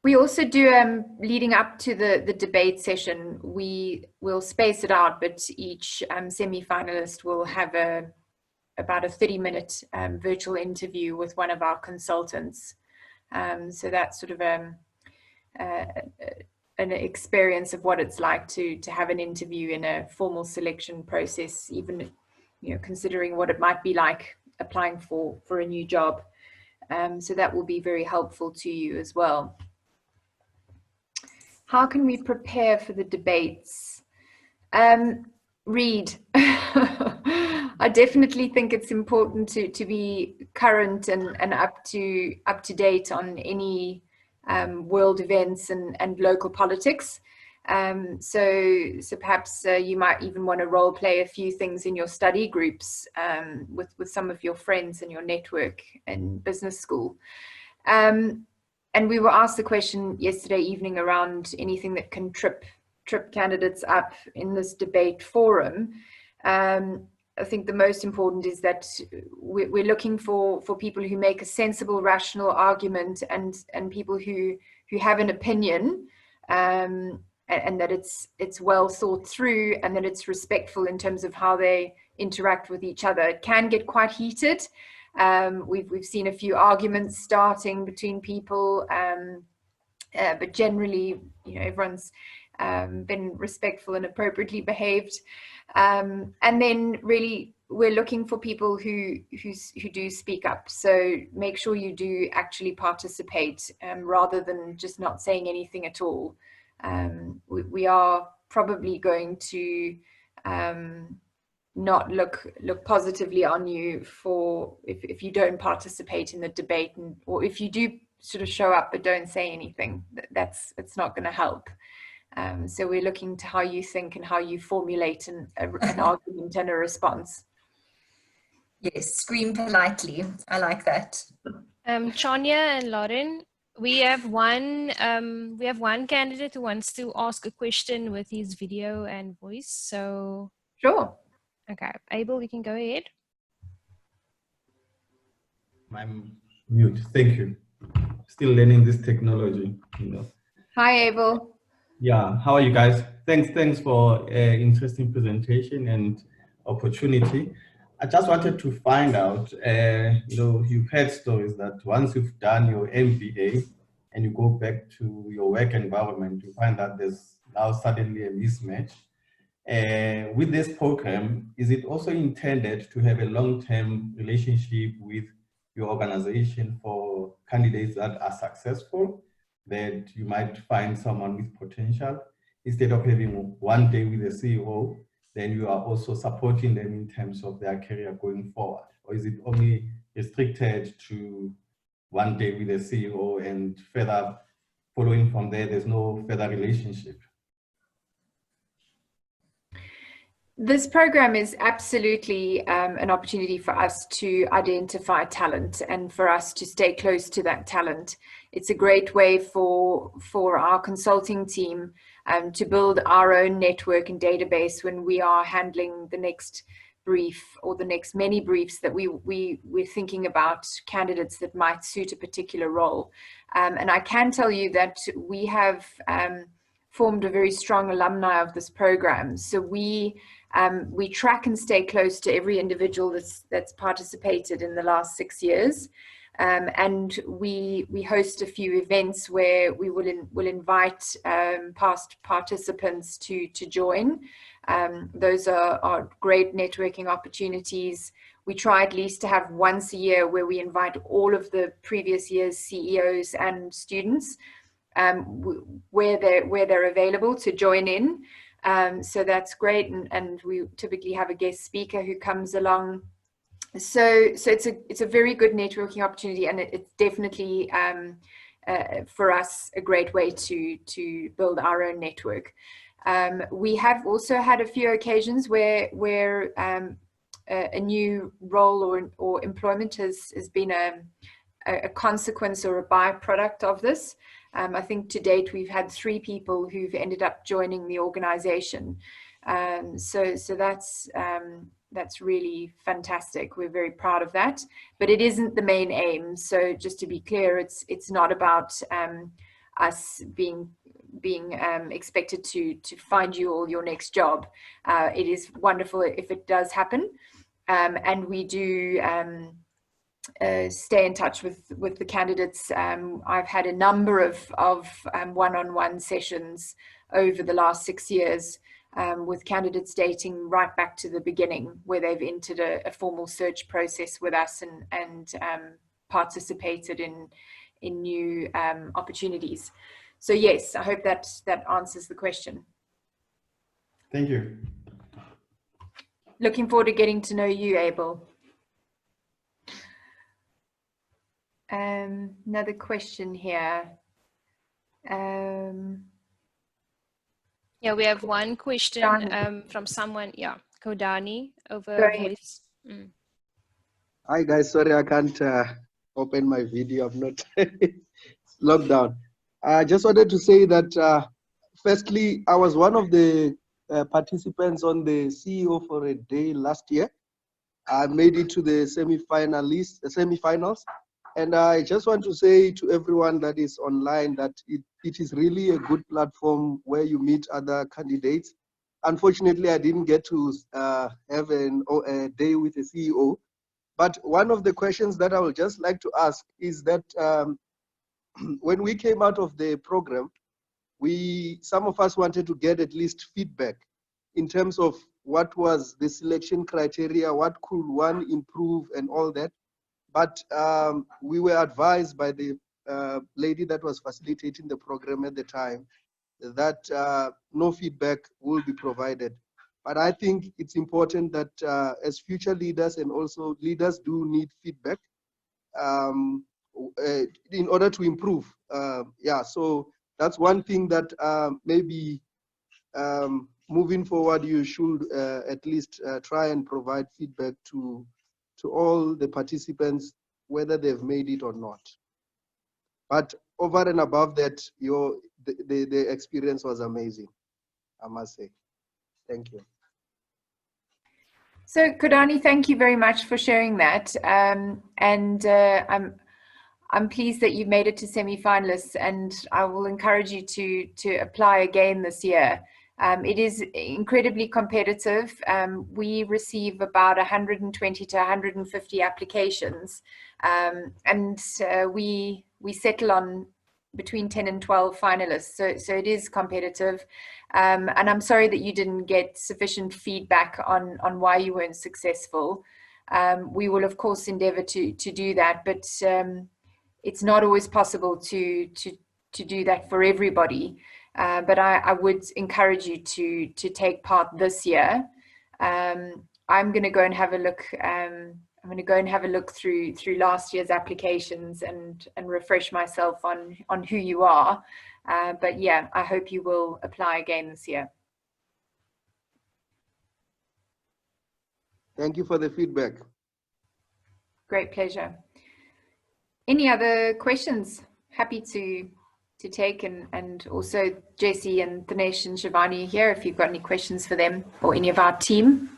We also do, leading up to the debate session, we will space it out, but each semi-finalist will have about a 30-minute virtual interview with one of our consultants. So that's sort of an experience of what it's like to have an interview in a formal selection process, even considering what it might be like applying for a new job. So that will be very helpful to you as well. How can we prepare for the debates? Read. I definitely think it's important to be current and up to date on any world events and local politics. So perhaps you might even want to role play a few things in your study groups with some of your friends and your network in business school. And we were asked the question yesterday evening around anything that can trip candidates up in this debate forum. I think the most important is that we're looking for people who make a sensible, rational argument, and people who have an opinion, and that it's well thought through, and that it's respectful in terms of how they interact with each other. It can get quite heated. We've seen a few arguments starting between people, but generally, everyone's been respectful and appropriately behaved. And then really, we're looking for people who do speak up. So make sure you do actually participate, rather than just not saying anything at all. We are probably going to not look positively on you for if you don't participate in the debate, or if you do sort of show up but don't say anything. It's not going to help. So we're looking to how you think and how you formulate an argument and a response. Yes, scream politely. I like that. Chanya and Lauren, we have one candidate who wants to ask a question with his video and voice. So sure. Okay, Abel, you can go ahead. I'm mute. Thank you. Still learning this technology. Hi, Abel. Yeah, how are you guys? Thanks for an interesting presentation and opportunity. I just wanted to find out, you've heard stories that once you've done your MBA and you go back to your work environment, you find that there's now suddenly a mismatch. With this program, is it also intended to have a long-term relationship with your organization for candidates that are successful, that you might find someone with potential, instead of having one day with the CEO, then you are also supporting them in terms of their career going forward? Or is it only restricted to one day with the CEO and further following from there, there's no further relationship? This program is absolutely an opportunity for us to identify talent and for us to stay close to that talent. It's a great way for our consulting team to build our own network and database when we are handling the next brief or the next many briefs that we're thinking about candidates that might suit a particular role. And I can tell you that we have formed a very strong alumni of this program. So we track and stay close to every individual that's participated in the last 6 years. And we host a few events where we will invite past participants to join. Those are great networking opportunities. We try at least to have once a year where we invite all of the previous year's CEOs and students where they're available to join in. So that's great, and we typically have a guest speaker who comes along. So it's a very good networking opportunity, and it's definitely for us a great way to build our own network. We have also had a few occasions where a new role or employment has been a consequence or a byproduct of this. I think to date we've had 3 people who've ended up joining the organization. So that's really fantastic. We're very proud of that, but it isn't the main aim. So just to be clear, it's not about us being expected to find you all your next job. It is wonderful if it does happen, and we do stay in touch with the candidates. I've had a number of one-on-one sessions over the last 6 years with candidates dating right back to the beginning, where they've entered a formal search process with us and participated in new opportunities. So yes, I hope that answers the question. Thank you. Looking forward to getting to know you, Abel. Another question here. Yeah, we have one question from someone, Kodani over voice. Hi guys, sorry I can't open my video. I'm not locked down. I just wanted to say that firstly, I was one of the participants on the CEO for a Day last year. I made it to the semifinals. And I just want to say to everyone that is online that it is really a good platform where you meet other candidates. Unfortunately, I didn't get to have a day with a CEO. But one of the questions that I would just like to ask is that when we came out of the program, some of us wanted to get at least feedback in terms of what was the selection criteria, what could one improve and all that. But we were advised by the lady that was facilitating the program at the time that no feedback will be provided. But I think it's important that as future leaders and also leaders do need feedback in order to improve. So that's one thing that maybe moving forward you should at least try and provide feedback to all the participants, whether they've made it or not. But over and above that, the experience was amazing, I must say. Thank you. So Kodani, thank you very much for sharing that. I'm pleased that you've made it to semi-finalists, and I will encourage you to apply again this year. It is incredibly competitive. We receive about 120 to 150 applications, and we settle on between 10 and 12 finalists. So it is competitive. And I'm sorry that you didn't get sufficient feedback on why you weren't successful. We will, of course, endeavor to do that, but it's not always possible to do that for everybody. But I would encourage you to take part this year. I'm going to go and have a look. I'm going to go and have a look through last year's applications and refresh myself on who you are. But yeah, I hope you will apply again this year. Thank you for the feedback. Great pleasure. Any other questions? Happy to take, and also Jessie and Dinesh and Shivani here if you've got any questions for them or any of our team.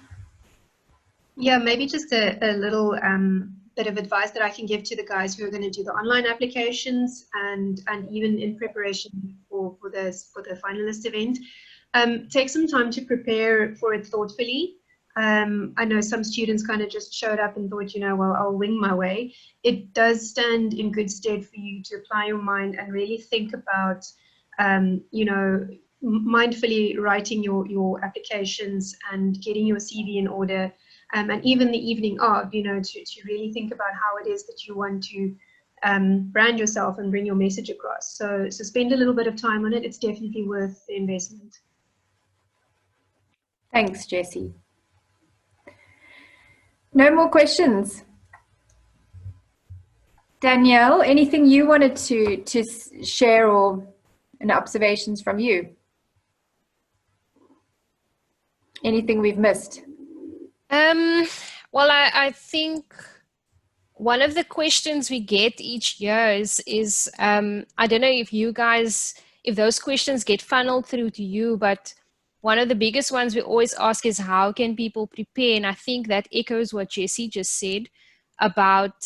Yeah, maybe just a little bit of advice that I can give to the guys who are going to do the online applications and even in preparation for the finalist event. Take some time to prepare for it thoughtfully. I know some students kind of just showed up and thought, well, I'll wing my way. It does stand in good stead for you to apply your mind and really think about, mindfully writing your applications and getting your CV in order. And even the evening of, to really think about how it is that you want to brand yourself and bring your message across. So spend a little bit of time on it. It's definitely worth the investment. Thanks, Jessie. No more questions. Danielle, anything you wanted to share or any observations from you? Anything we've missed? Well, I think one of the questions we get each year is I don't know if those questions get funneled through to you, but one of the biggest ones we always ask is how can people prepare? And I think that echoes what Jessie just said about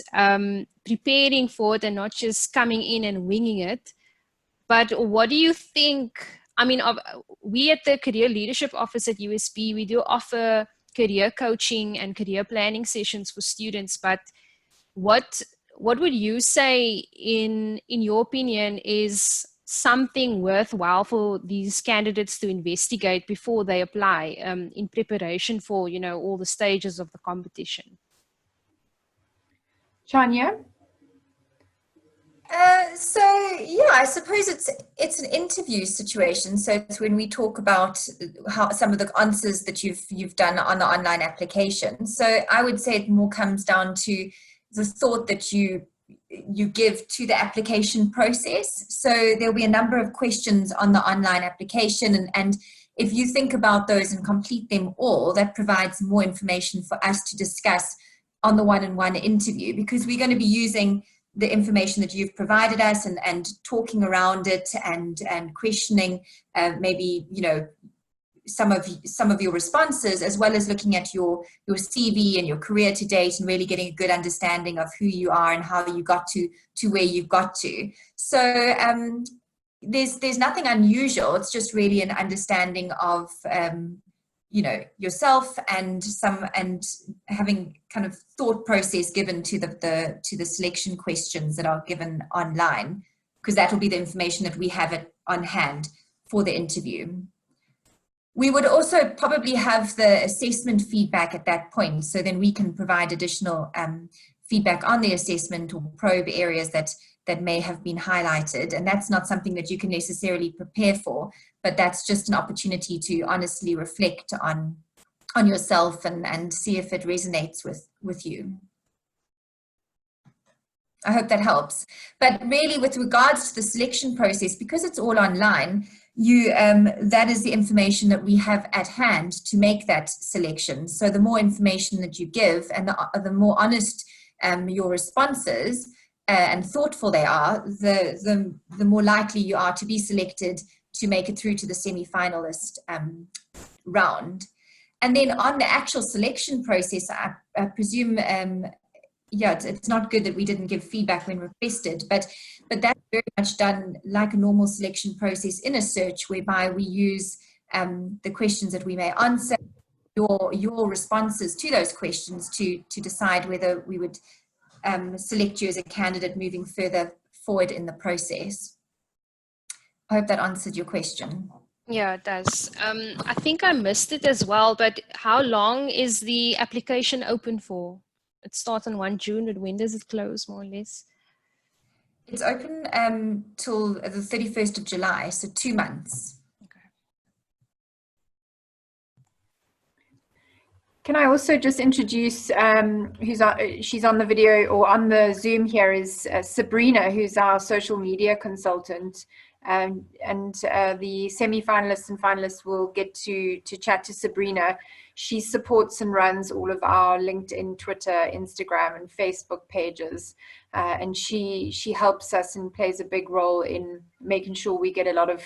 preparing for it and not just coming in and winging it. But what do you think? I mean, we at the Career Leadership Office at USP, we do offer career coaching and career planning sessions for students. But what would you say, in your opinion, is something worthwhile for these candidates to investigate before they apply in preparation for, all the stages of the competition? Chania? So yeah, I suppose it's an interview situation. So it's when we talk about how some of the answers that you've done on the online application. So I would say it more comes down to the thought that you give to the application process. So there'll be a number of questions on the online application, and if you think about those and complete them all, that provides more information for us to discuss on the one-on-one interview, because we're going to be using the information that you've provided us and talking around it and questioning maybe some of your responses, as well as looking at your CV and your career to date and really getting a good understanding of who you are and how you got to where you've got to. So there's nothing unusual. It's just really an understanding of yourself and having kind of thought process given to the selection questions that are given online, because that will be the information that we have on hand for the interview. We would also probably have the assessment feedback at that point, so then we can provide additional feedback on the assessment or probe areas that may have been highlighted. And that's not something that you can necessarily prepare for, but that's just an opportunity to honestly reflect on yourself and see if it resonates with you. I hope that helps. But really, with regards to the selection process, because it's all online, that is the information that we have at hand to make that selection. So the more information that you give and the more honest your responses and thoughtful they are, the more likely you are to be selected to make it through to the semi-finalist round. And then on the actual selection process, I presume yeah, it's not good that we didn't give feedback when requested, but that's very much done like a normal selection process in a search, whereby we use the questions that we may answer, your responses to those questions to decide whether we would select you as a candidate moving further forward in the process. I hope that answered your question. Yeah, it does. I think I missed it as well, but how long is the application open for? It starts on 1 June, and when does it close, more or less? It's open till the 31st of July, so 2 months. Can I also just introduce she's on the video or on the Zoom here is Sabrina, who's our social media consultant. And the semi-finalists and finalists will get to chat to Sabrina. She supports and runs all of our LinkedIn, Twitter, Instagram, and Facebook pages. And she helps us and plays a big role in making sure we get a lot of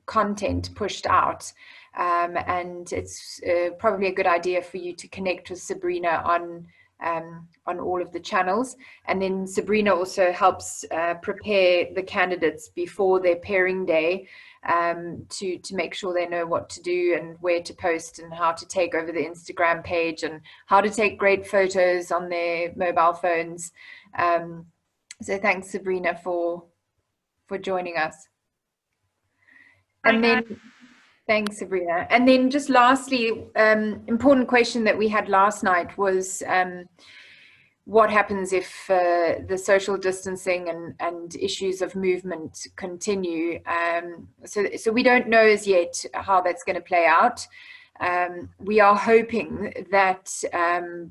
content pushed out. And it's probably a good idea for you to connect with Sabrina on all of the channels. And then Sabrina also helps prepare the candidates before their pairing day to make sure they know what to do and where to post and how to take over the Instagram page and how to take great photos on their mobile phones. So thanks, Sabrina, for joining us. And then thanks, Sabrina. And then just lastly, important question that we had last night was what happens if the social distancing and issues of movement continue? So we don't know as yet how that's going to play out. We are hoping that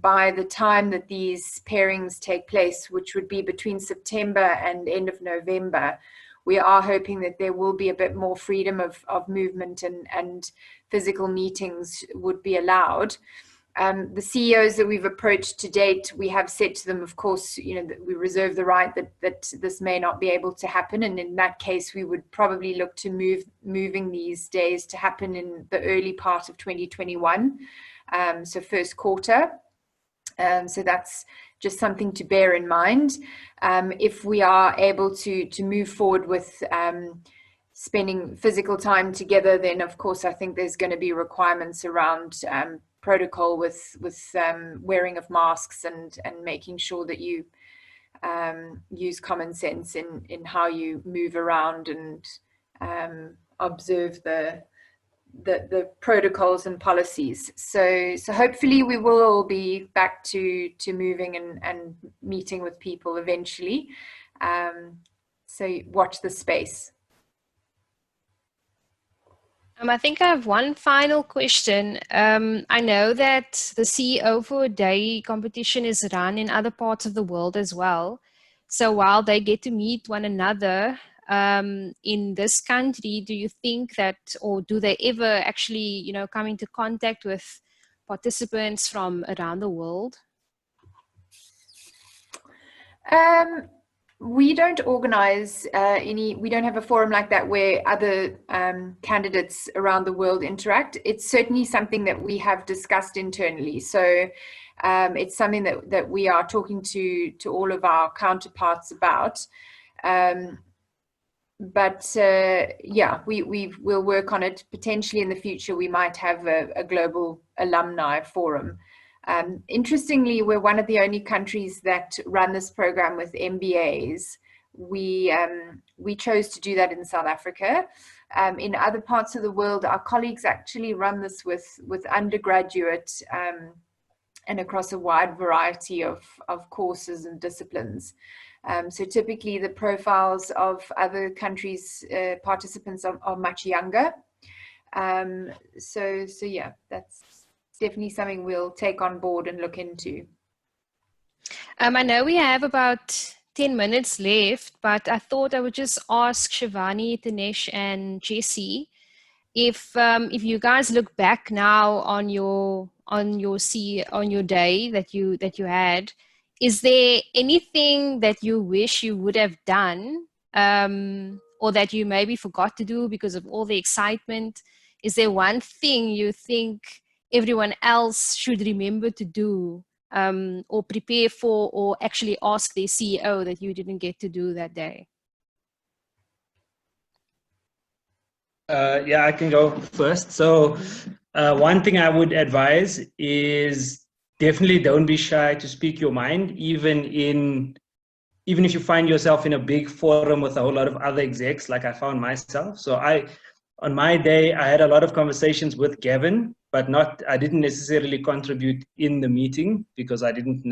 by the time that these pairings take place, which would be between September and end of November, we are hoping that there will be a bit more freedom of movement and physical meetings would be allowed. The CEOs that we've approached to date, we have said to them, of course, you know, that we reserve the right that this may not be able to happen. And in that case, we would probably look to moving these days to happen in the early part of 2021, so first quarter. So that's just something to bear in mind. If we are able to move forward with spending physical time together, then of course I think there's going to be requirements around protocol with wearing of masks and making sure that you use common sense in how you move around and observe the protocols and policies. So hopefully we will all be back to moving and meeting with people eventually. So watch the space. I think I have one final question. I know that the CEO for a Day competition is run in other parts of the world as well. So while they get to meet one another in this country, do you think that, or do they ever actually, you know, come into contact with participants from around the world? We don't organize we don't have a forum like that where other candidates around the world interact. It's certainly something that we have discussed internally. So it's something that we are talking to all of our counterparts about. But yeah, we'll work on it. Potentially in the future, we might have a global alumni forum. Interestingly, we're one of the only countries that run this program with MBAs. We chose to do that in South Africa. In other parts of the world, our colleagues actually run this with undergraduate and across a wide variety of courses and disciplines. So typically the profiles of other countries' participants are much younger. So yeah, that's definitely something we'll take on board and look into. I know we have about 10 minutes left, but I thought I would just ask Shivani, Tanesh, and Jessie, if you guys look back now on your day that you had, is there anything that you wish you would have done, or that you maybe forgot to do because of all the excitement? Is there one thing you think everyone else should remember to do or prepare for or actually ask their CEO that you didn't get to do that day? Yeah, I can go first. So one thing I would advise is definitely don't be shy to speak your mind, even if you find yourself in a big forum with a whole lot of other execs, like I found myself. So on my day, I had a lot of conversations with Gavin, but I didn't necessarily contribute in the meeting because I didn't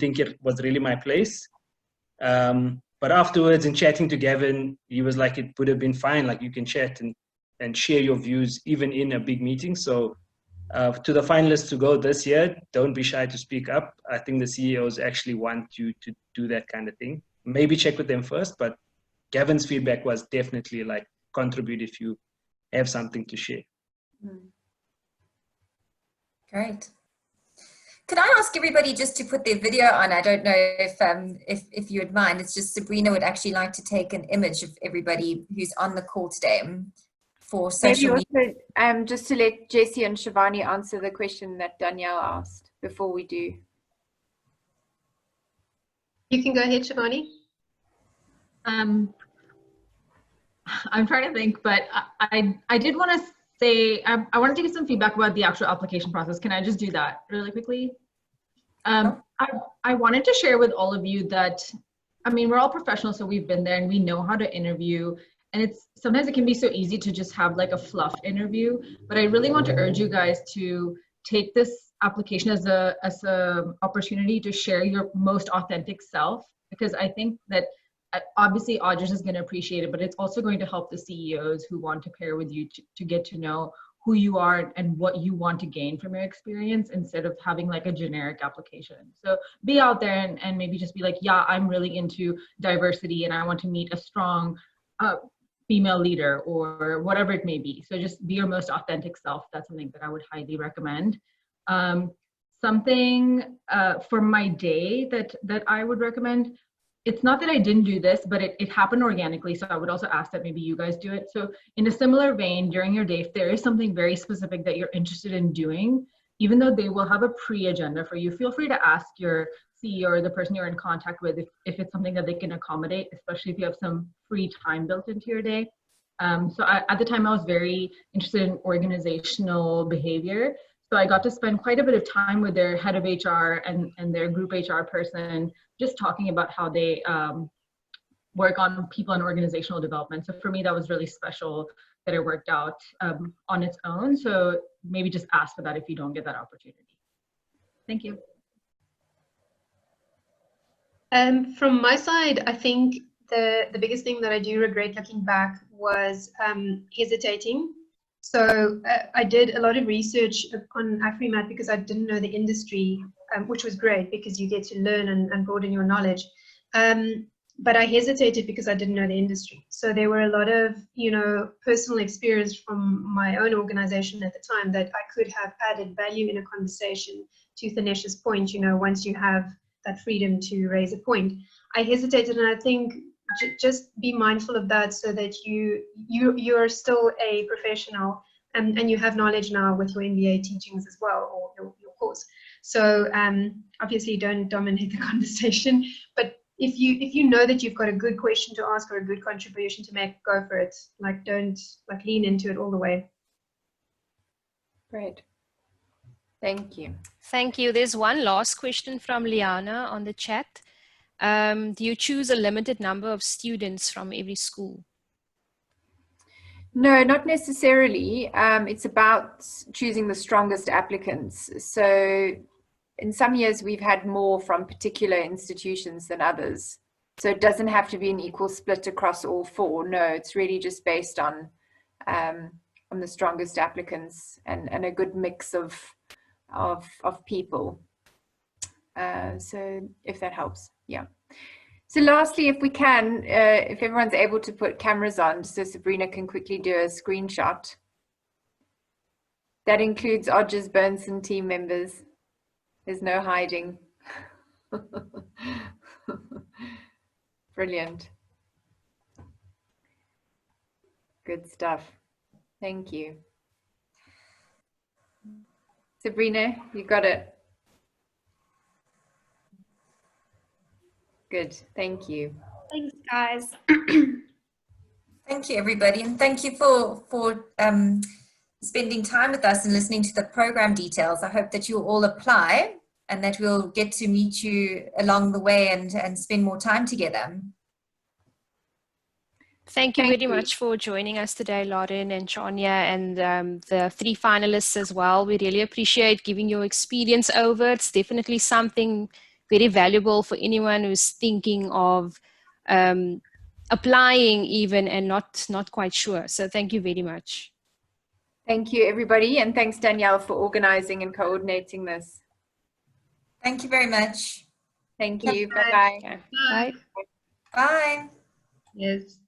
think it was really my place. But afterwards, in chatting to Gavin, he was like, it would have been fine. Like, you can chat and share your views even in a big meeting. So to the finalists to go this year, don't be shy to speak up. I think the CEOs actually want you to do that kind of thing. Maybe check with them first, but Gavin's feedback was definitely like, contribute if you have something to share. Great. Could I ask everybody just to put their video on? I don't know if you would mind. It's just Sabrina would actually like to take an image of everybody who's on the call today for social media. Also, just to let Jessie and Shivani answer the question that Danielle asked before we do. You can go ahead, Shivani. I'm trying to think, but I did want to say, I wanted to get some feedback about the actual application process. Can I just do that really quickly? I wanted to share with all of you that, I mean, we're all professionals, so we've been there and we know how to interview. And sometimes it can be so easy to just have like a fluff interview, but I really want to urge you guys to take this application as a opportunity to share your most authentic self, because I think that obviously Odgers is going to appreciate it, but it's also going to help the CEOs who want to pair with you to get to know who you are and what you want to gain from your experience instead of having like a generic application. So be out there and maybe just be like, yeah, I'm really into diversity and I want to meet a strong female leader or whatever it may be. So just be your most authentic self. That's something that I would highly recommend. Something for my day that I would recommend, it's not that I didn't do this, but it happened organically. So I would also ask that maybe you guys do it. So in a similar vein, during your day, if there is something very specific that you're interested in doing, even though they will have a pre-agenda for you, feel free to ask your CEO or the person you're in contact with if it's something that they can accommodate, especially if you have some free time built into your day. So at the time I was very interested in organizational behavior. So I got to spend quite a bit of time with their head of HR and their group HR person, just talking about how they work on people and organizational development. So for me, that was really special that it worked out on its own. So maybe just ask for that if you don't get that opportunity. Thank you. From my side, I think the biggest thing that I do regret looking back was hesitating. So I did a lot of research on AfriMat because I didn't know the industry, which was great because you get to learn and broaden your knowledge. But I hesitated because I didn't know the industry. So there were a lot of, personal experience from my own organization at the time that I could have added value in a conversation. To Thanesh's point, once you have that freedom to raise a point, I hesitated, and I think just be mindful of that so that you're still a professional and you have knowledge now with your MBA teachings as well, or your course. So obviously don't dominate the conversation, but if you know that you've got a good question to ask or a good contribution to make, go for it. Like, don't lean into it all the way. Great. Thank you. Thank you. There's one last question from Liana on the chat. Do you choose a limited number of students from every school? No, not necessarily. It's about choosing the strongest applicants. So in some years, we've had more from particular institutions than others. So it doesn't have to be an equal split across all four. No, it's really just based on the strongest applicants and a good mix of people. So if that helps, yeah. So lastly, if we can, if everyone's able to put cameras on, so Sabrina can quickly do a screenshot. That includes Odgers Berndston team members. There's no hiding. Brilliant. Good stuff. Thank you. Sabrina, you got it. Good. Thank you. Thanks, guys. Thank you, everybody, and thank you for spending time with us and listening to the program details. I hope that you'll all apply and that we'll get to meet you along the way and spend more time together. Thank you very much for joining us today, Lauren and Chania, and the 3 finalists as well. We really appreciate giving your experience over. It's definitely something very valuable for anyone who's thinking of applying even and not quite sure. So thank you very much. Thank you, everybody, and thanks, Danielle, for organizing and coordinating this. Thank you very much. Thank you. Bye-bye. Bye. Bye. Yes.